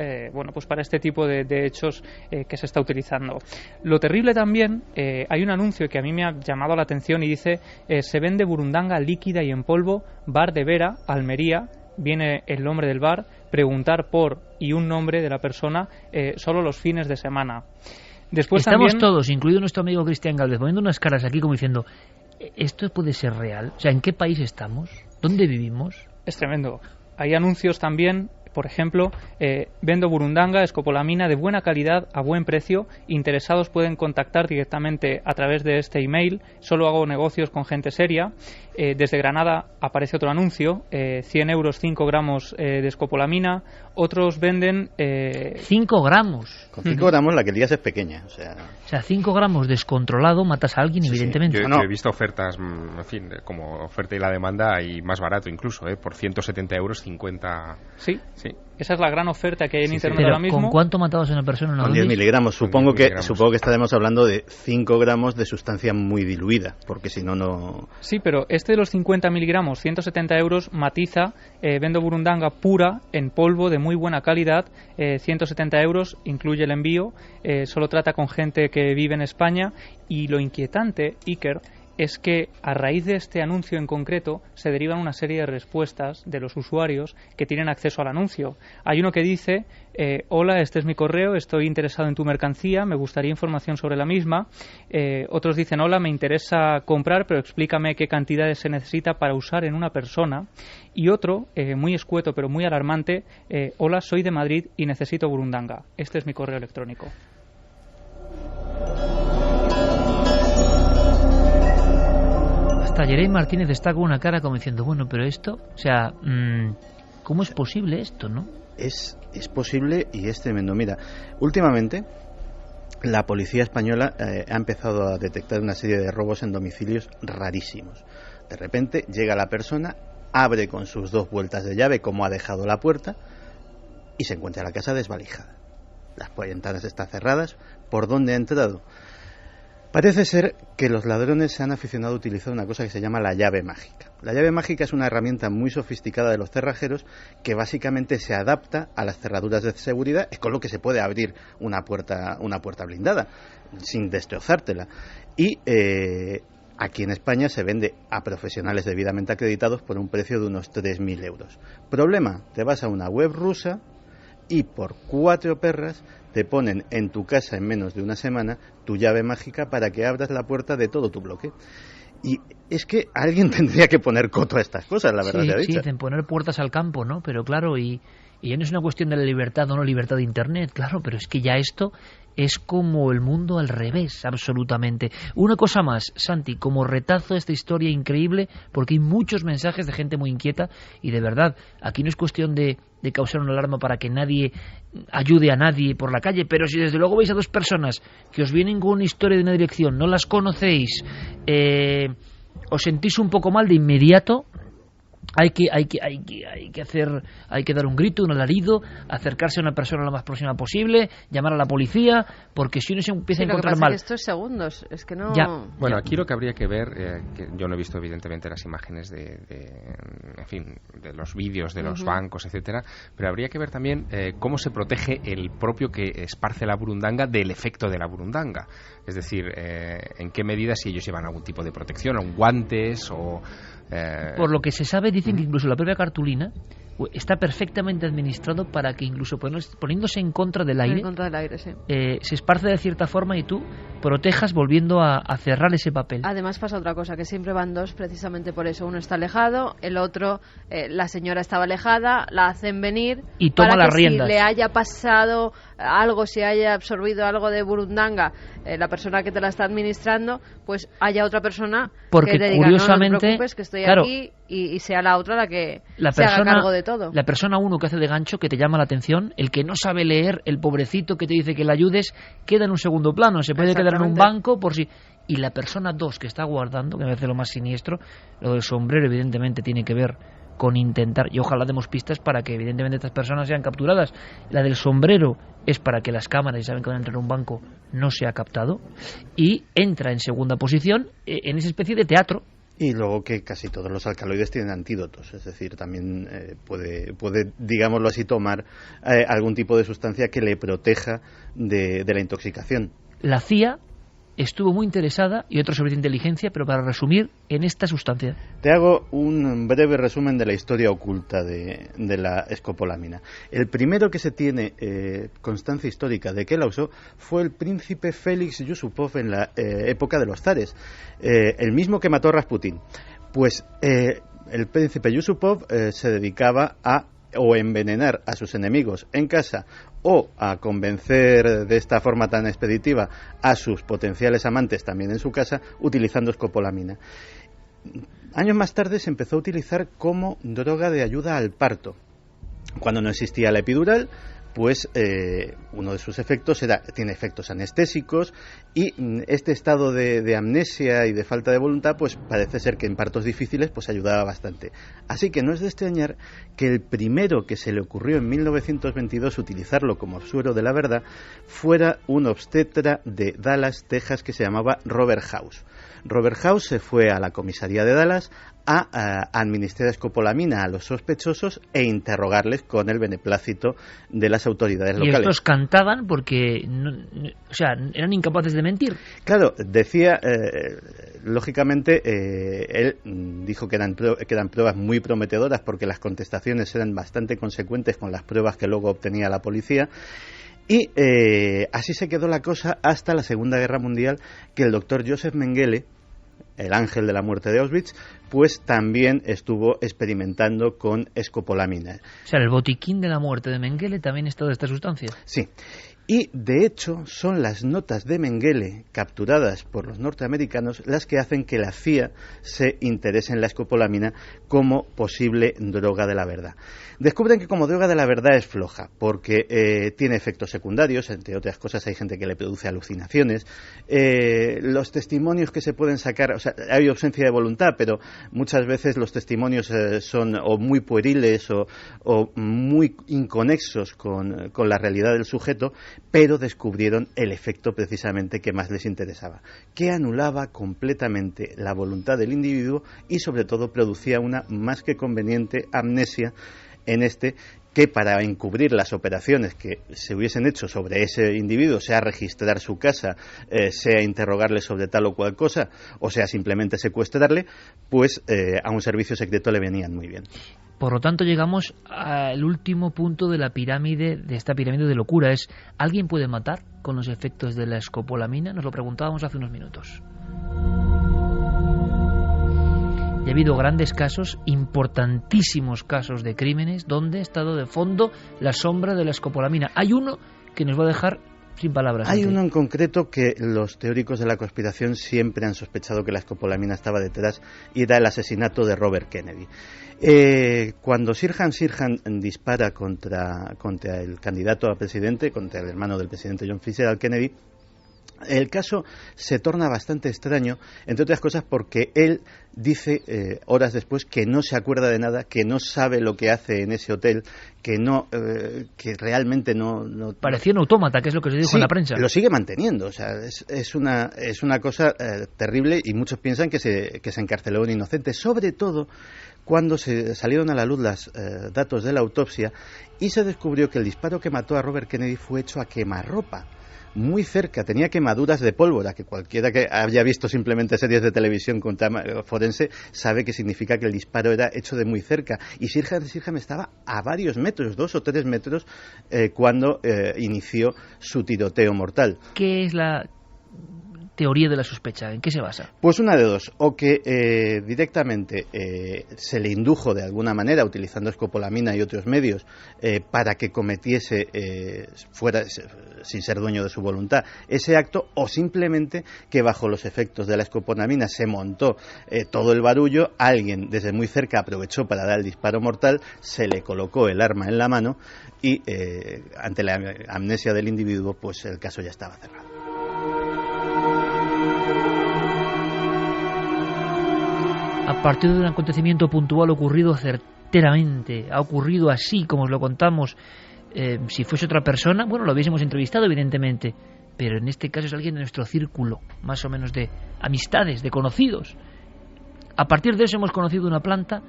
pues para este tipo de hechos que se está utilizando. Lo terrible también, hay un anuncio que a mí me ha llamado la atención y dice, se vende burundanga líquida y en polvo, bar de Vera, Almería, viene el nombre del bar, preguntar por y un nombre de la persona solo los fines de semana. Después estamos también... todos, incluido nuestro amigo Cristian Galvez, poniendo unas caras aquí como diciendo, ¿esto puede ser real? O sea, ¿en qué país estamos? ¿Dónde vivimos? Es tremendo. Hay anuncios también, por ejemplo, vendo burundanga, escopolamina de buena calidad a buen precio. Interesados pueden contactar directamente a través de este email. Solo hago negocios con gente seria. Desde Granada aparece otro anuncio, 100 euros 5 gramos de escopolamina. Otros venden... 5 gramos. Con 5 gramos la que lías es pequeña. O sea, 5 gramos descontrolado matas a alguien, evidentemente. Yo he visto ofertas, en fin, como oferta y la demanda, y más barato incluso, por 170 euros 50... Sí. Esa es la gran oferta que hay en Internet ahora mismo. ¿Con cuánto matabas a una persona? Con 10 miligramos. Supongo que estaremos hablando de 5 gramos de sustancia muy diluida, porque si no... Sí, pero este de los 50 miligramos, 170 euros, matiza, vendo burundanga pura, en polvo, de muy buena calidad, 170 euros, incluye el envío, solo trata con gente que vive en España, y lo inquietante, Iker, es que a raíz de este anuncio en concreto se derivan una serie de respuestas de los usuarios que tienen acceso al anuncio. Hay uno que dice, hola, este es mi correo, estoy interesado en tu mercancía, me gustaría información sobre la misma. Otros dicen, hola, me interesa comprar, pero explícame qué cantidades se necesita para usar en una persona. Y otro, muy escueto pero muy alarmante, hola, soy de Madrid y necesito burundanga. Este es mi correo electrónico. Hasta Jerey Martínez está con una cara como diciendo, bueno, pero esto, o sea, ¿cómo es posible esto, no? Es posible y es tremendo. Mira, últimamente la policía española ha empezado a detectar una serie de robos en domicilios rarísimos. De repente llega la persona, abre con sus 2 vueltas de llave como ha dejado la puerta y se encuentra la casa desvalijada. Las ventanas están cerradas. ¿Por dónde ha entrado? Parece ser que los ladrones se han aficionado a utilizar una cosa que se llama la llave mágica. La llave mágica es una herramienta muy sofisticada de los cerrajeros que básicamente se adapta a las cerraduras de seguridad, es con lo que se puede abrir una puerta blindada sin destrozártela. Y aquí en España se vende a profesionales debidamente acreditados por un precio de unos 3.000 euros. Problema, te vas a una web rusa y por 4 perras te ponen en tu casa en menos de una semana tu llave mágica para que abras la puerta de todo tu bloque. Y es que alguien tendría que poner coto a estas cosas, la verdad. Sí, dicen poner puertas al campo, ¿no? Pero claro, y ya no es una cuestión de la libertad o no libertad de Internet, claro, pero es que ya esto es como el mundo al revés, absolutamente. Una cosa más, Santi, como retazo a esta historia increíble, porque hay muchos mensajes de gente muy inquieta y de verdad, aquí no es cuestión de causar una alarma para que nadie ayude a nadie por la calle, pero si desde luego veis a 2 personas que os vienen con una historia de una dirección, no las conocéis, os sentís un poco mal de inmediato, hay que dar un grito, un alarido, acercarse a una persona lo más próxima posible, llamar a la policía, porque si uno se empieza a encontrar mal. Es que esto es segundos, es que no. Bueno, aquí lo que habría que ver, que yo no he visto evidentemente las imágenes de los vídeos de los bancos, etcétera, pero habría que ver también cómo se protege el propio que esparce la burundanga del efecto de la burundanga. Es decir, en qué medida, si ellos llevan algún tipo de protección, o guantes o... Por lo que se sabe, dicen que incluso la propia cartulina está perfectamente administrado para que incluso poniéndose en contra del aire, se esparce de cierta forma y tú protejas volviendo a cerrar ese papel. Además pasa otra cosa, que siempre van 2 precisamente por eso. Uno está alejado, el otro, la señora estaba alejada, la hacen venir y toma las riendas. Si le haya pasado algo, si haya absorbido algo de burundanga, la persona que te la está administrando, pues haya otra persona porque que te diga, curiosamente, no te preocupes, que estoy claro, aquí, y sea la otra la que se haga cargo de todo. La persona 1 que hace de gancho, que te llama la atención, el que no sabe leer, el pobrecito que te dice que le ayudes, queda en un segundo plano, se puede quedar en un banco por si... Y la persona 2 que está guardando, que me parece lo más siniestro, lo del sombrero evidentemente tiene que ver con intentar, y ojalá demos pistas para que evidentemente estas personas sean capturadas. La del sombrero es para que las cámaras, y saben que van a entrar en un banco, no sea captado, y entra en segunda posición en esa especie de teatro. Y luego que casi todos los alcaloides tienen antídotos, es decir, también puede, digámoslo así, tomar algún tipo de sustancia que le proteja de la intoxicación. La CIA estuvo muy interesada, y otro servicio de inteligencia, pero para resumir, en esta sustancia. Te hago un breve resumen de la historia oculta de la escopolamina. El primero que se tiene constancia histórica de que la usó fue el príncipe Félix Yusupov en la época de los zares, el mismo que mató a Rasputín. Pues el príncipe Yusupov se dedicaba a o envenenar a sus enemigos en casa o a convencer de esta forma tan expeditiva a sus potenciales amantes también en su casa utilizando escopolamina. Años más tarde se empezó a utilizar como droga de ayuda al parto. Cuando no existía la epidural, pues uno de sus efectos tiene efectos anestésicos, y este estado de amnesia y de falta de voluntad pues parece ser que en partos difíciles pues ayudaba bastante. Así que no es de extrañar que el primero que se le ocurrió en 1922 utilizarlo como suero de la verdad fuera un obstetra de Dallas, Texas, que se llamaba Robert House. Robert House se fue a la comisaría de Dallas a administrar escopolamina a los sospechosos e interrogarles con el beneplácito de las autoridades locales. Y estos cantaban porque eran incapaces de mentir. Claro, decía, lógicamente, él dijo que eran pruebas muy prometedoras porque las contestaciones eran bastante consecuentes con las pruebas que luego obtenía la policía. Y así se quedó la cosa hasta la Segunda Guerra Mundial, que el doctor Joseph Mengele, el ángel de la muerte de Auschwitz, pues también estuvo experimentando con escopolamina. O sea, el botiquín de la muerte de Mengele también está de esta sustancia. Sí. Y, de hecho, son las notas de Mengele capturadas por los norteamericanos las que hacen que la CIA se interese en la escopolamina como posible droga de la verdad. Descubren que como droga de la verdad es floja, porque tiene efectos secundarios, entre otras cosas hay gente que le produce alucinaciones. Los testimonios que se pueden sacar, o sea, hay ausencia de voluntad, pero muchas veces los testimonios son o muy pueriles o muy inconexos con la realidad del sujeto. pero descubrieron el efecto precisamente que más les interesaba, que anulaba completamente la voluntad del individuo y sobre todo producía una más que conveniente amnesia en que para encubrir las operaciones que se hubiesen hecho sobre ese individuo, sea registrar su casa, sea interrogarle sobre tal o cual cosa, o sea simplemente secuestrarle, pues a un servicio secreto le venían muy bien. Por lo tanto, llegamos al último punto de la pirámide, de esta pirámide de locura. Es, ¿alguien puede matar con los efectos de la escopolamina? Nos lo preguntábamos hace unos minutos. Y ha habido grandes casos, importantísimos casos de crímenes, donde ha estado de fondo la sombra de la escopolamina. Hay uno que nos va a dejar sin palabras. Hay uno en concreto que los teóricos de la conspiración siempre han sospechado que la escopolamina estaba detrás, y era el asesinato de Robert Kennedy. Cuando Sirhan dispara contra el candidato a presidente, contra el hermano del presidente John Fitzgerald Kennedy, el caso se torna bastante extraño, entre otras cosas porque él dice horas después que no se acuerda de nada, que no sabe lo que hace en ese hotel, que realmente no parecía un autómata, que es lo que se dijo en la prensa. Lo sigue manteniendo, o sea, es una cosa terrible, y muchos piensan que se encarceló a un inocente, sobre todo cuando se salieron a la luz los datos de la autopsia y se descubrió que el disparo que mató a Robert Kennedy fue hecho a quemarropa. Muy cerca, tenía quemaduras de pólvora, que cualquiera que haya visto simplemente series de televisión con tema forense sabe que significa que el disparo era hecho de muy cerca. Y Sirhan estaba a varios metros, 2 o 3 metros, cuando inició su tiroteo mortal. ¿Qué es la teoría de la sospecha? ¿En qué se basa? Pues una de dos, o que directamente se le indujo de alguna manera, utilizando escopolamina y otros medios, para que cometiese, fuera sin ser dueño de su voluntad, ese acto, o simplemente que bajo los efectos de la escopolamina se montó todo el barullo, alguien desde muy cerca aprovechó para dar el disparo mortal, se le colocó el arma en la mano y ante la amnesia del individuo, pues el caso ya estaba cerrado. A partir de un acontecimiento puntual ocurrido certeramente, ha ocurrido así como os lo contamos, si fuese otra persona, bueno, lo hubiésemos entrevistado evidentemente, pero en este caso es alguien de nuestro círculo, más o menos de amistades, de conocidos. A partir de eso hemos conocido una planta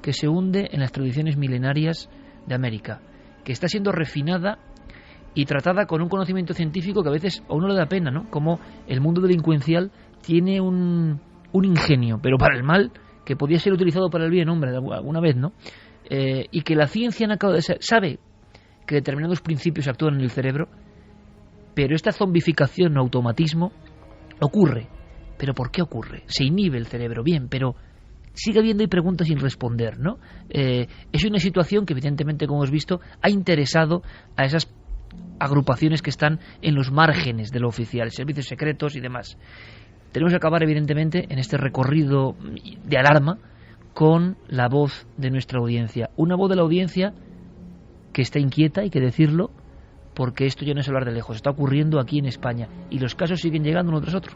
que se hunde en las tradiciones milenarias de América, que está siendo refinada y tratada con un conocimiento científico que a veces a uno le da pena, ¿no? Como el mundo delincuencial tiene un ingenio, pero para el mal, que podía ser utilizado para el bien, hombre, alguna vez, ¿no? Y que la ciencia sabe que determinados principios actúan en el cerebro, pero esta zombificación o automatismo ocurre. ¿Pero por qué ocurre? Se inhibe el cerebro, bien, pero sigue habiendo preguntas sin responder, ¿no? Es una situación que evidentemente, como hemos visto, ha interesado a esas agrupaciones que están en los márgenes de lo oficial, servicios secretos y demás. Tenemos que acabar, evidentemente, en este recorrido de alarma con la voz de nuestra audiencia. Una voz de la audiencia que está inquieta, hay que decirlo, porque esto ya no es hablar de lejos, está ocurriendo aquí en España y los casos siguen llegando uno tras otro.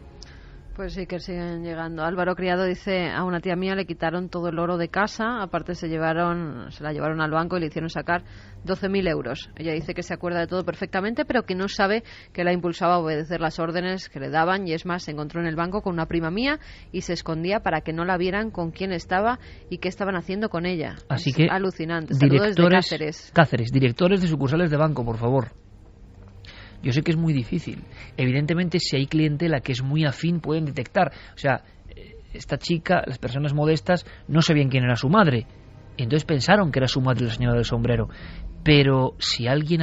Pues sí que siguen llegando. Álvaro Criado dice, a una tía mía le quitaron todo el oro de casa, aparte se la llevaron al banco y le hicieron sacar 12.000 euros. Ella dice que se acuerda de todo perfectamente, pero que no sabe que la impulsaba a obedecer las órdenes que le daban, y es más, se encontró en el banco con una prima mía y se escondía para que no la vieran con quién estaba y qué estaban haciendo con ella. Así es que alucinante. Saludos desde Cáceres, directores de sucursales de banco, por favor. Yo sé que es muy difícil. Evidentemente, si hay clientela que es muy afín, pueden detectar. O sea, esta chica, las personas modestas, no sabían quién era su madre. Entonces pensaron que era su madre la señora del sombrero. Pero si alguien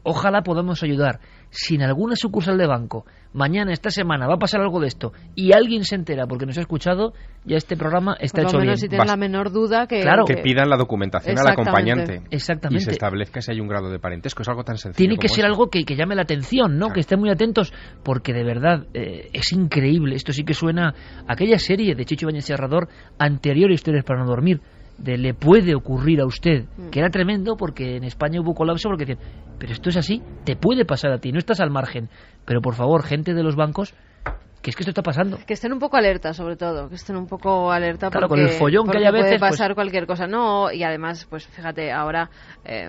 ojalá podamos ayudar. Si en alguna sucursal de banco mañana, esta semana, va a pasar algo de esto y alguien se entera porque nos ha escuchado, ya este programa está hecho bien. Por lo menos si tienen la menor duda que pidan la documentación al acompañante. Exactamente. Y se establezca si hay un grado de parentesco. Es algo tan sencillo. Tiene que ser algo que llame la atención, ¿no? Claro. Que estén muy atentos, porque de verdad es increíble. Esto sí que suena a aquella serie de Chicho Ibáñez Serrador, anterior a Historias para no dormir, de le puede ocurrir a usted, que era tremendo porque en España hubo colapso porque decían, pero esto es así, te puede pasar a ti, no estás al margen. Pero por favor, gente de los bancos, que es que esto está pasando. Que estén un poco alerta, sobre todo, que estén un poco alerta, claro, porque, con el follón que hay a veces puede pasar cualquier cosa. No, y además, pues fíjate, ahora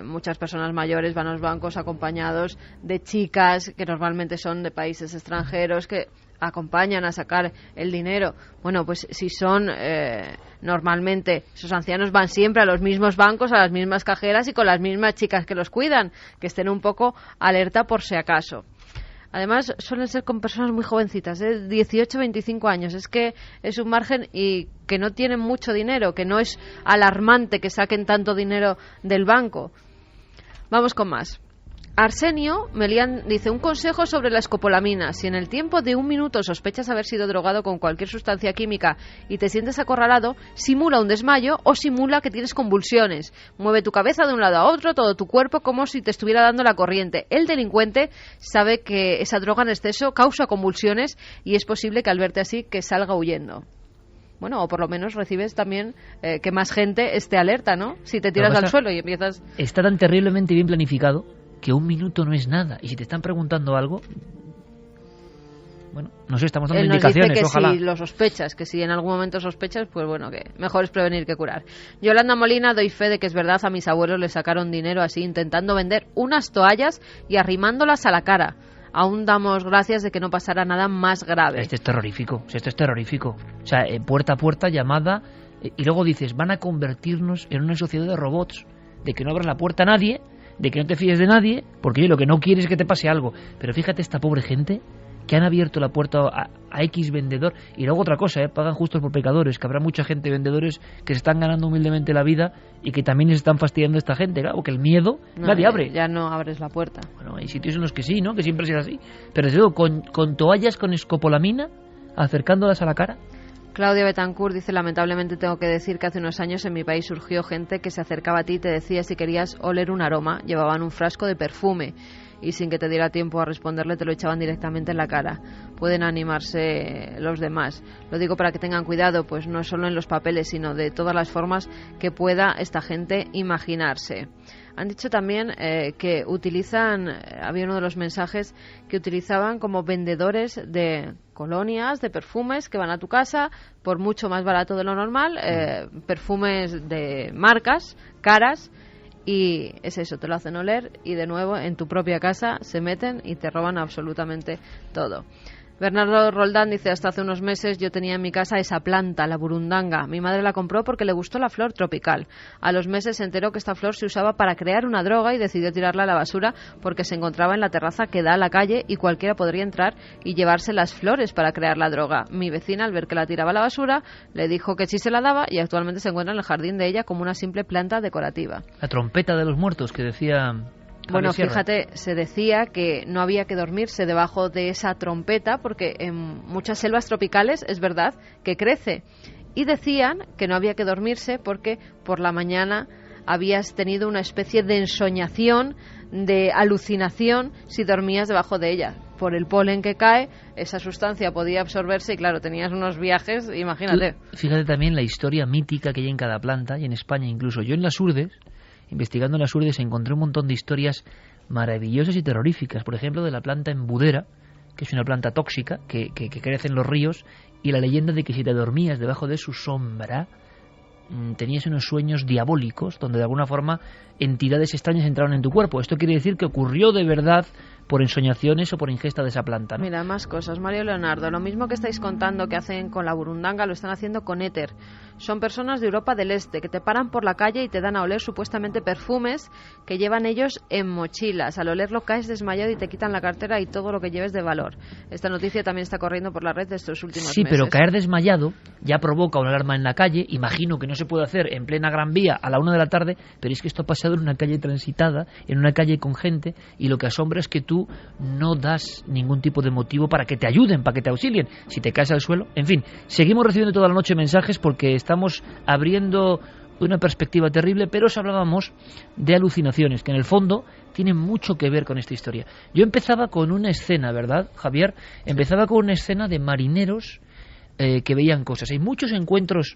muchas personas mayores van a los bancos acompañados de chicas que normalmente son de países extranjeros, que acompañan a sacar el dinero. Bueno, pues si son normalmente esos ancianos van siempre a los mismos bancos, a las mismas cajeras y con las mismas chicas que los cuidan, que estén un poco alerta por si acaso. Además, suelen ser con personas muy jovencitas, 18, 25 años. Es que es un margen y que no tienen mucho dinero, que no es alarmante que saquen tanto dinero del banco. Vamos con más. Arsenio Melián dice: un consejo sobre la escopolamina. Si en el tiempo de 1 minuto sospechas haber sido drogado con cualquier sustancia química y te sientes acorralado, simula un desmayo o simula que tienes convulsiones. Mueve tu cabeza de un lado a otro, todo tu cuerpo, como si te estuviera dando la corriente. El delincuente sabe que esa droga en exceso causa convulsiones y es posible que al verte así que salga huyendo. Bueno, o por lo menos recibes también que más gente esté alerta, ¿no? Si te tiras al suelo y empiezas... Está tan terriblemente bien planificado que 1 minuto no es nada. Y si te están preguntando algo, bueno, no sé, estamos dando Él nos indicaciones, dice que ojalá. Si lo sospechas, que si en algún momento sospechas, pues bueno, que mejor es prevenir que curar. Yolanda Molina: doy fe de que es verdad, a mis abuelos les sacaron dinero así, intentando vender unas toallas y arrimándolas a la cara. Aún damos gracias de que no pasara nada más grave. Esto es terrorífico, esto es terrorífico. O sea, puerta a puerta, llamada, y luego dices, van a convertirnos en una sociedad de robots, de que no abras la puerta a nadie, de que no te fíes de nadie, porque oye, lo que no quieres es que te pase algo. Pero fíjate esta pobre gente que han abierto la puerta a X vendedor. Y luego otra cosa, pagan justos por pecadores, que habrá mucha gente, vendedores, que se están ganando humildemente la vida y que también les están fastidiando a esta gente, claro, que el miedo nadie abre. Ya no abres la puerta. Bueno, hay sitios en los que sí, ¿no? Que siempre ha sido así. Pero desde luego, con toallas con escopolamina, acercándolas a la cara. Claudia Betancourt dice: lamentablemente tengo que decir que hace unos años en mi país surgió gente que se acercaba a ti y te decía si querías oler un aroma. Llevaban un frasco de perfume y sin que te diera tiempo a responderle te lo echaban directamente en la cara. Pueden animarse los demás. Lo digo para que tengan cuidado, pues no solo en los papeles, sino de todas las formas que pueda esta gente imaginarse. Han dicho también que utilizan, había uno de los mensajes que utilizaban como vendedores de colonias, de perfumes que van a tu casa por mucho más barato de lo normal, perfumes de marcas caras, y es eso, te lo hacen oler y de nuevo en tu propia casa se meten y te roban absolutamente todo. Bernardo Roldán dice: hasta hace unos meses yo tenía en mi casa esa planta, la burundanga. Mi madre la compró porque le gustó la flor tropical. A los meses se enteró que esta flor se usaba para crear una droga y decidió tirarla a la basura porque se encontraba en la terraza que da a la calle y cualquiera podría entrar y llevarse las flores para crear la droga. Mi vecina, al ver que la tiraba a la basura, le dijo que sí se la daba y actualmente se encuentra en el jardín de ella como una simple planta decorativa. La trompeta de los muertos que decía... Bueno, fíjate, se decía que no había que dormirse debajo de esa trompeta porque en muchas selvas tropicales es verdad que crece. Y decían que no había que dormirse porque por la mañana habías tenido una especie de ensoñación, de alucinación si dormías debajo de ella. Por el polen que cae, esa sustancia podía absorberse y claro, tenías unos viajes, imagínate. Fíjate también la historia mítica que hay en cada planta y en España incluso. Yo en las Urdes, investigando en las Urdes, encontré un montón de historias maravillosas y terroríficas. Por ejemplo, de la planta embudera, que es una planta tóxica que crece en los ríos, y la leyenda de que si te dormías debajo de su sombra tenías unos sueños diabólicos donde de alguna forma entidades extrañas entraron en tu cuerpo. Esto quiere decir que ocurrió de verdad por ensoñaciones o por ingesta de esa planta, ¿no? Mira, más cosas. Mario Leonardo: lo mismo que estáis contando que hacen con la burundanga lo están haciendo con éter. Son personas de Europa del Este que te paran por la calle y te dan a oler supuestamente perfumes que llevan ellos en mochilas. Al olerlo caes desmayado y te quitan la cartera y todo lo que lleves de valor. Esta noticia también está corriendo por la red de estos últimos meses. Sí, pero caer desmayado ya provoca una alarma en la calle. Imagino que no se puede hacer en plena Gran Vía a la 1 de la tarde, pero es que esto ha pasado en una calle transitada, en una calle con gente, y lo que asombra es que tú no das ningún tipo de motivo para que te ayuden, para que te auxilien. Si te caes al suelo, en fin, seguimos recibiendo toda la noche mensajes porque estamos abriendo una perspectiva terrible, pero os hablábamos de alucinaciones, que en el fondo tienen mucho que ver con esta historia. Yo empezaba con una escena, ¿verdad, Javier? Empezaba con una escena de marineros que veían cosas. Hay muchos encuentros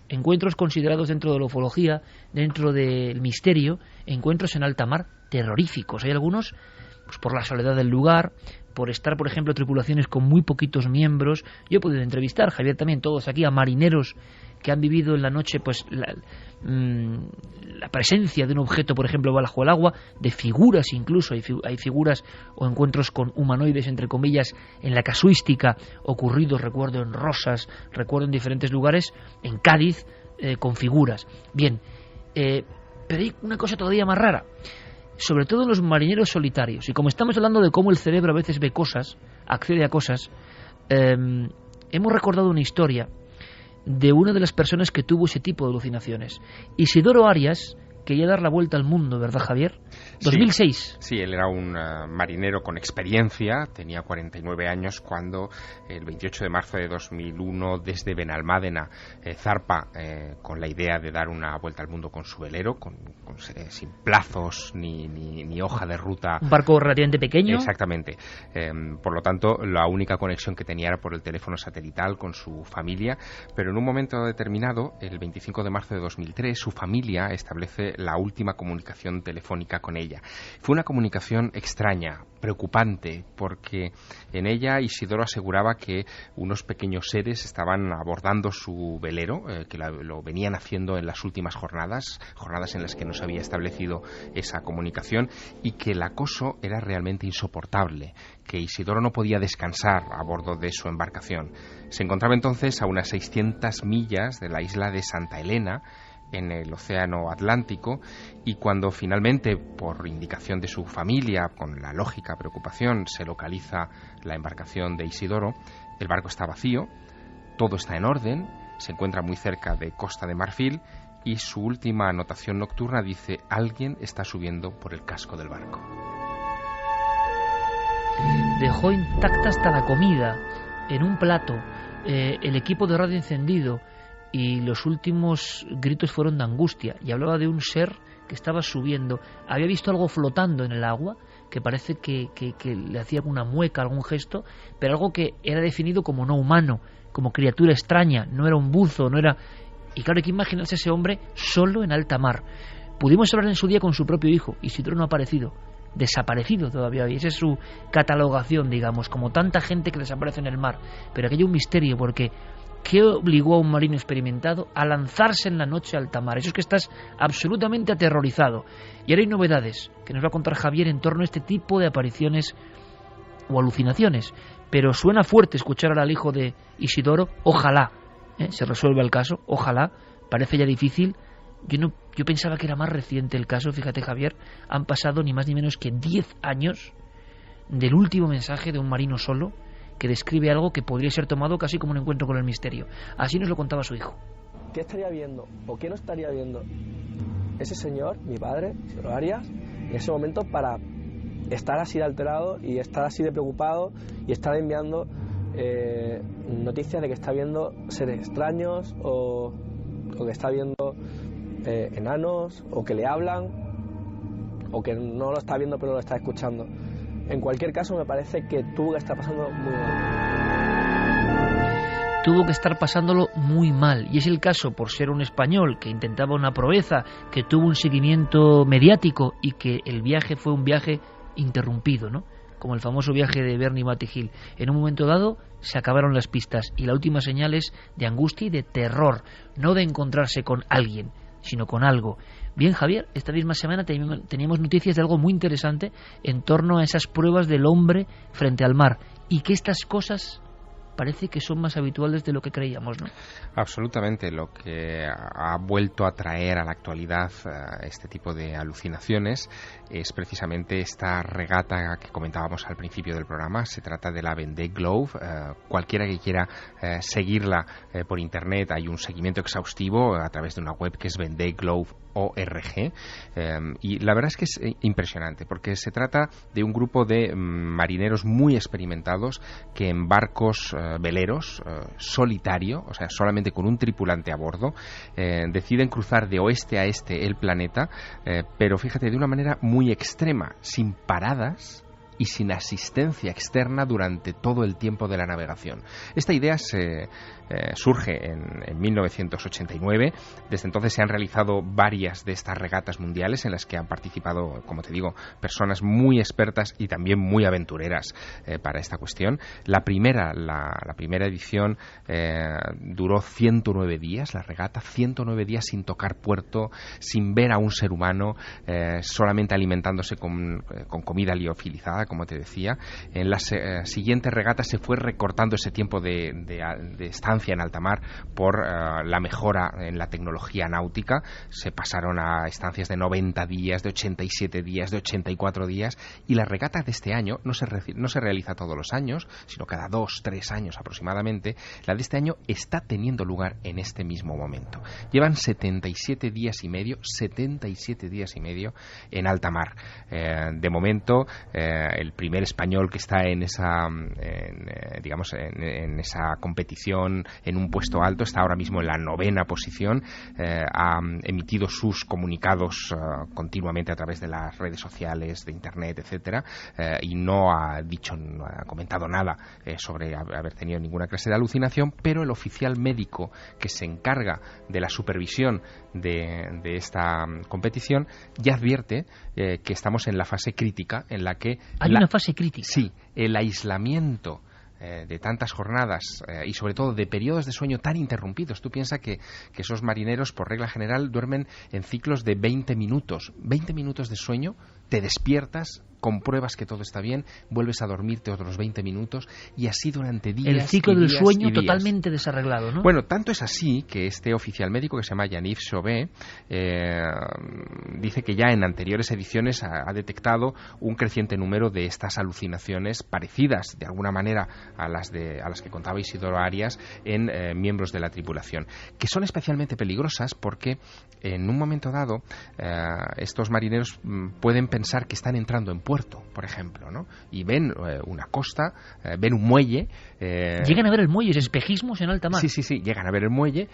considerados dentro de la ufología, dentro del misterio, encuentros en alta mar terroríficos. Hay algunos pues por la soledad del lugar, por estar, por ejemplo, tripulaciones con muy poquitos miembros. Yo he podido entrevistar, Javier, también, todos aquí, a marineros que han vivido en la noche pues la presencia de un objeto, por ejemplo, bajo el agua, de figuras incluso, hay figuras o encuentros con humanoides, entre comillas, en la casuística, ocurridos, recuerdo, en Rosas, recuerdo en diferentes lugares, en Cádiz, con figuras. Bien, pero hay una cosa todavía más rara, sobre todo en los marineros solitarios, y como estamos hablando de cómo el cerebro a veces ve cosas, accede a cosas, hemos recordado una historia de una de las personas que tuvo ese tipo de alucinaciones. Isidoro Arias quería dar la vuelta al mundo, ¿verdad, Javier? 2006. Sí, él era un marinero con experiencia, tenía 49 años cuando el 28 de marzo de 2001 desde Benalmádena zarpa con la idea de dar una vuelta al mundo con su velero, sin plazos ni hoja de ruta. Un barco relativamente pequeño. Exactamente. Por lo tanto, la única conexión que tenía era por el teléfono satelital con su familia, pero en un momento determinado, el 25 de marzo de 2003, su familia establece la última comunicación telefónica con ella. Fue una comunicación extraña, preocupante, porque en ella Isidoro aseguraba que unos pequeños seres estaban abordando su velero, que lo venían haciendo en las últimas jornadas en las que no se había establecido esa comunicación, y que el acoso era realmente insoportable, que Isidoro no podía descansar a bordo de su embarcación. Se encontraba entonces a unas 600 millas de la isla de Santa Elena, en el océano Atlántico, y cuando finalmente, por indicación de su familia, con la lógica preocupación, se localiza la embarcación de Isidoro, el barco está vacío, todo está en orden, se encuentra muy cerca de Costa de Marfil, y su última anotación nocturna dice: alguien está subiendo por el casco del barco. Dejó intacta hasta la comida en un plato, el equipo de radio encendido, y los últimos gritos fueron de angustia, y hablaba de un ser que estaba subiendo. Había visto algo flotando en el agua, que parece que le hacía alguna mueca, algún gesto, pero algo que era definido como no humano, como criatura extraña, no era un buzo, no era... Y claro, hay que imaginarse ese hombre solo en alta mar. Pudimos hablar en su día con su propio hijo, Isidoro no ha aparecido, desaparecido todavía hoy. Esa es su catalogación, digamos, como tanta gente que desaparece en el mar. Pero aquello es un misterio, porque ¿qué obligó a un marino experimentado a lanzarse en la noche a alta mar? Eso es que estás absolutamente aterrorizado. Y ahora hay novedades que nos va a contar Javier en torno a este tipo de apariciones o alucinaciones. Pero suena fuerte escuchar ahora al hijo de Isidoro. Ojalá se resuelva el caso, ojalá. Parece ya difícil. Yo pensaba que era más reciente el caso. Fíjate, Javier, han pasado ni más ni menos que 10 años del último mensaje de un marino solo, que describe algo que podría ser tomado casi como un encuentro con el misterio. Así nos lo contaba su hijo. ¿Qué estaría viendo o qué no estaría viendo ese señor, mi padre, Isidoro Arias, en ese momento para estar así de alterado y estar así de preocupado y estar enviando noticias de que está viendo seres extraños o que está viendo enanos, o que le hablan, o que no lo está viendo pero lo está escuchando? En cualquier caso, me parece que tuvo que estar pasando muy mal. Tuvo que estar pasándolo muy mal. Y es el caso, por ser un español que intentaba una proeza, que tuvo un seguimiento mediático y que el viaje fue un viaje interrumpido, ¿no? Como el famoso viaje de Bernie Matty Hill. En un momento dado se acabaron las pistas y la última señal es de angustia y de terror, no de encontrarse con alguien, sino con algo. Bien, Javier, esta misma semana teníamos noticias de algo muy interesante en torno a esas pruebas del hombre frente al mar, y que estas cosas parece que son más habituales de lo que creíamos, ¿no? Absolutamente. Lo que ha vuelto a traer a la actualidad este tipo de alucinaciones es precisamente esta regata que comentábamos al principio del programa. Se trata de la Vendée Globe. Cualquiera que quiera seguirla por internet, hay un seguimiento exhaustivo a través de una web que es vendéglobe.org, y la verdad es que es impresionante, porque se trata de un grupo de marineros muy experimentados que en barcos veleros, solitario, o sea, solamente con un tripulante a bordo, deciden cruzar de oeste a este el planeta, pero fíjate, de una manera muy extrema, sin paradas y sin asistencia externa durante todo el tiempo de la navegación. Esta idea se surge en 1989. Desde entonces se han realizado varias de estas regatas mundiales en las que han participado, como te digo, personas muy expertas y también muy aventureras para esta cuestión. La primera edición duró 109 días, la regata, 109 días sin tocar puerto, sin ver a un ser humano, solamente alimentándose con comida liofilizada, como te decía. En las siguientes regatas se fue recortando ese tiempo de estancia en alta mar por la mejora en la tecnología náutica. Se pasaron a estancias de 90 días, de 87 días, de 84 días, y la regata de este año no se realiza todos los años, sino cada 2-3 años aproximadamente. La de este año está teniendo lugar en este mismo momento. Llevan 77 días y medio en alta mar. De momento, el primer español que está en esa competición en un puesto alto está ahora mismo en la 9ª posición. Ha emitido sus comunicados continuamente a través de las redes sociales, de internet, etcétera, y no ha comentado nada sobre haber tenido ninguna clase de alucinación, pero el oficial médico que se encarga de la supervisión de esta competición ya advierte que estamos en la fase crítica, en la que... ¿Hay una fase crítica? Sí, el aislamiento de tantas jornadas y sobre todo de periodos de sueño tan interrumpidos. Tú piensas que esos marineros por regla general duermen en ciclos de 20 minutos. 20 minutos de sueño, te despiertas, compruebas que todo está bien, vuelves a dormirte otros 20 minutos y así durante días. El ciclo del sueño totalmente desarreglado, ¿no? Bueno, tanto es así que este oficial médico que se llama Yaniv Chauvet dice que ya en anteriores ediciones ha detectado un creciente número de estas alucinaciones parecidas de alguna manera a las que contaba Isidoro Arias en miembros de la tripulación, que son especialmente peligrosas porque en un momento dado estos marineros pueden pensar que están entrando en puerto, por ejemplo, ¿no? Y ven una costa, ven un muelle. Llegan a ver el muelle, espejismos en alta mar. Sí, llegan a ver el muelle,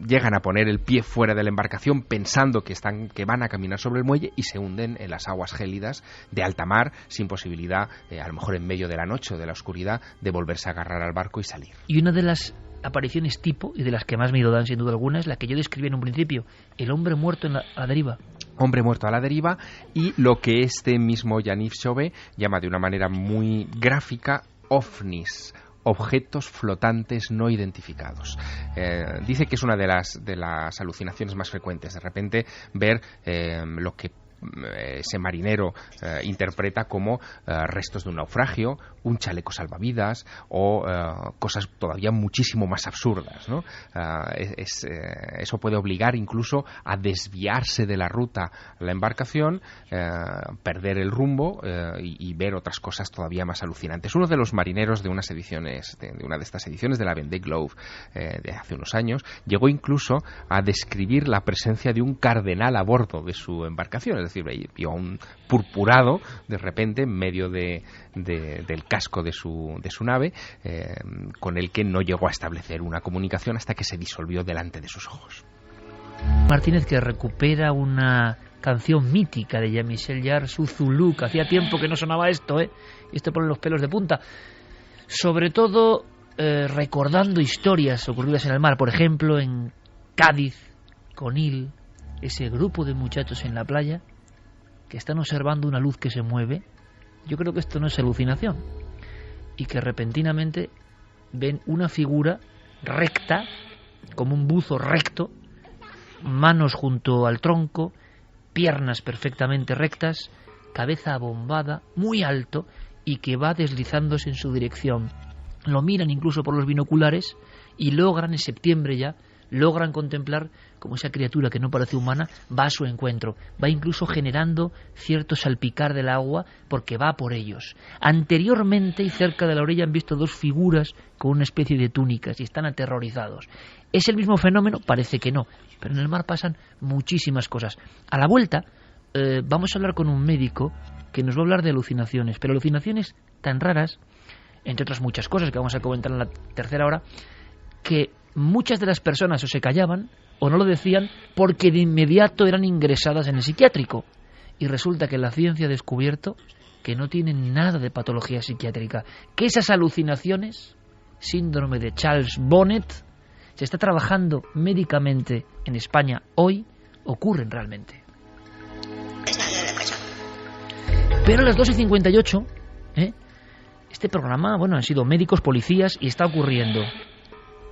llegan a poner el pie fuera de la embarcación pensando que van a caminar sobre el muelle y se hunden en las aguas gélidas de alta mar sin posibilidad, a lo mejor en medio de la noche o de la oscuridad, de volverse a agarrar al barco y salir. Y una de las apariciones tipo, y de las que más miedo dan sin duda alguna, es la que yo describí en un principio, el hombre muerto a la deriva. Hombre muerto a la deriva, y lo que este mismo Yaniv Chauvet llama de una manera muy gráfica ovnis, objetos flotantes no identificados. Dice que es una de las alucinaciones más frecuentes, de repente ver lo que ese marinero interpreta como restos de un naufragio, un chaleco salvavidas o cosas todavía muchísimo más absurdas, ¿no? Eso puede obligar incluso a desviarse de la ruta la embarcación, perder el rumbo y ver otras cosas todavía más alucinantes. Uno de los marineros de una de estas ediciones de la Vendée Globe de hace unos años llegó incluso a describir la presencia de un cardenal a bordo de su embarcación, es decir, vio a un purpurado de repente en medio del casco de su nave, con el que no llegó a establecer una comunicación hasta que se disolvió delante de sus ojos. Martínez, que recupera una canción mítica de Jean-Michel Jarre, su Zulu, que hacía tiempo que no sonaba esto, y esto pone los pelos de punta, sobre todo recordando historias ocurridas en el mar, por ejemplo en Cádiz, Conil, ese grupo de muchachos en la playa que están observando una luz que se mueve. Yo creo que esto no es alucinación, y que repentinamente ven una figura recta, como un buzo recto, manos junto al tronco, piernas perfectamente rectas, cabeza abombada, muy alto, y que va deslizándose en su dirección. Lo miran incluso por los binoculares y logran, en septiembre ya, logran contemplar como esa criatura que no parece humana va a su encuentro, va incluso generando cierto salpicar del agua porque va por ellos. Anteriormente y cerca de la orilla han visto dos figuras con una especie de túnicas y están aterrorizados. ¿Es el mismo fenómeno? Parece que no, pero en el mar pasan muchísimas cosas. A la vuelta vamos a hablar con un médico que nos va a hablar de alucinaciones, pero alucinaciones tan raras, entre otras muchas cosas que vamos a comentar en la tercera hora, que muchas de las personas o se callaban o no lo decían porque de inmediato eran ingresadas en el psiquiátrico. Y resulta que la ciencia ha descubierto que no tienen nada de patología psiquiátrica, que esas alucinaciones síndrome de Charles Bonnet, se está trabajando médicamente en España hoy, ocurren realmente. Pero a las 2:58, este programa, han sido médicos, policías, y está ocurriendo.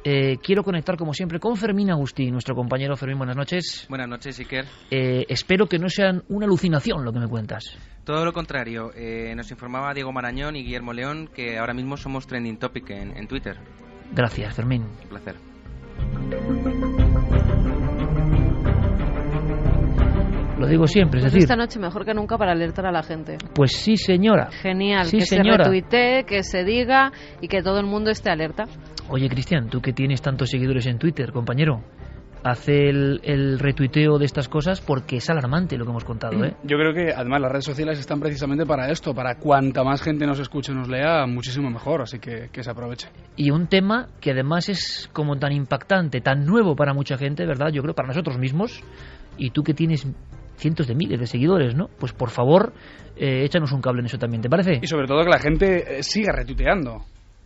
Quiero conectar, como siempre, con Fermín Agustí, nuestro compañero. Fermín, buenas noches. Buenas noches, Iker. Espero que no sean una alucinación lo que me cuentas. Todo lo contrario. Nos informaba Diego Marañón y Guillermo León que ahora mismo somos trending topic en Twitter. Gracias, Fermín. Un placer. Lo digo siempre, es pues decir... esta noche mejor que nunca para alertar a la gente. Pues sí, señora. Genial, sí, que señora. se retuitee, que se diga y que todo el mundo esté alerta. Oye, Cristian, tú que tienes tantos seguidores en Twitter, compañero, hace el retuiteo de estas cosas porque es alarmante lo que hemos contado, ¿eh? Yo creo que además las redes sociales están precisamente para esto, para cuanta más gente nos escuche, nos lea, muchísimo mejor, así que se aproveche. Y un tema que además es como tan impactante, tan nuevo para mucha gente, ¿verdad? Yo creo para nosotros mismos, y tú que tienes cientos de miles de seguidores, ¿no? Pues por favor, échanos un cable en eso también, ¿te parece? Y sobre todo que la gente siga retuiteando.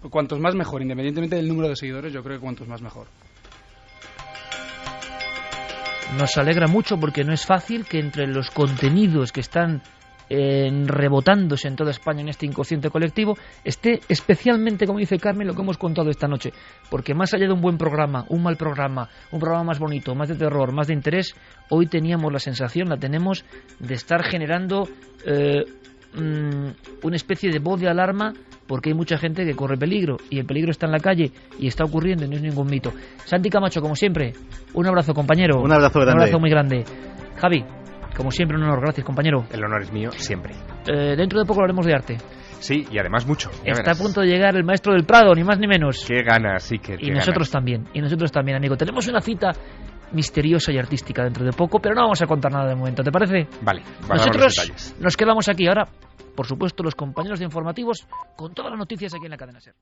Cuantos más mejor, independientemente del número de seguidores, yo creo que cuantos más mejor. Nos alegra mucho porque no es fácil que entre los contenidos que están rebotándose en toda España en este inconsciente colectivo esté especialmente, como dice Carmen, lo que hemos contado esta noche, porque más allá de un buen programa, un mal programa, un programa más bonito, más de terror, más de interés, hoy teníamos la sensación, la tenemos, de estar generando una especie de voz de alarma, porque hay mucha gente que corre peligro, y el peligro está en la calle y está ocurriendo y no es ningún mito. Santi Camacho, como siempre, un abrazo, compañero. Un abrazo grande. Un abrazo muy grande. Javi, como siempre, un honor. Gracias, compañero. El honor es mío siempre. Dentro de poco hablaremos de arte. Sí, y además mucho. Está a punto de llegar el maestro del Prado, ni más ni menos. Qué ganas, sí que. Y nosotros también, amigo. Tenemos una cita misteriosa y artística dentro de poco, pero no vamos a contar nada de momento, ¿te parece? Vale. Nosotros nos quedamos aquí ahora, por supuesto, los compañeros de informativos, con todas las noticias aquí en la cadena SER.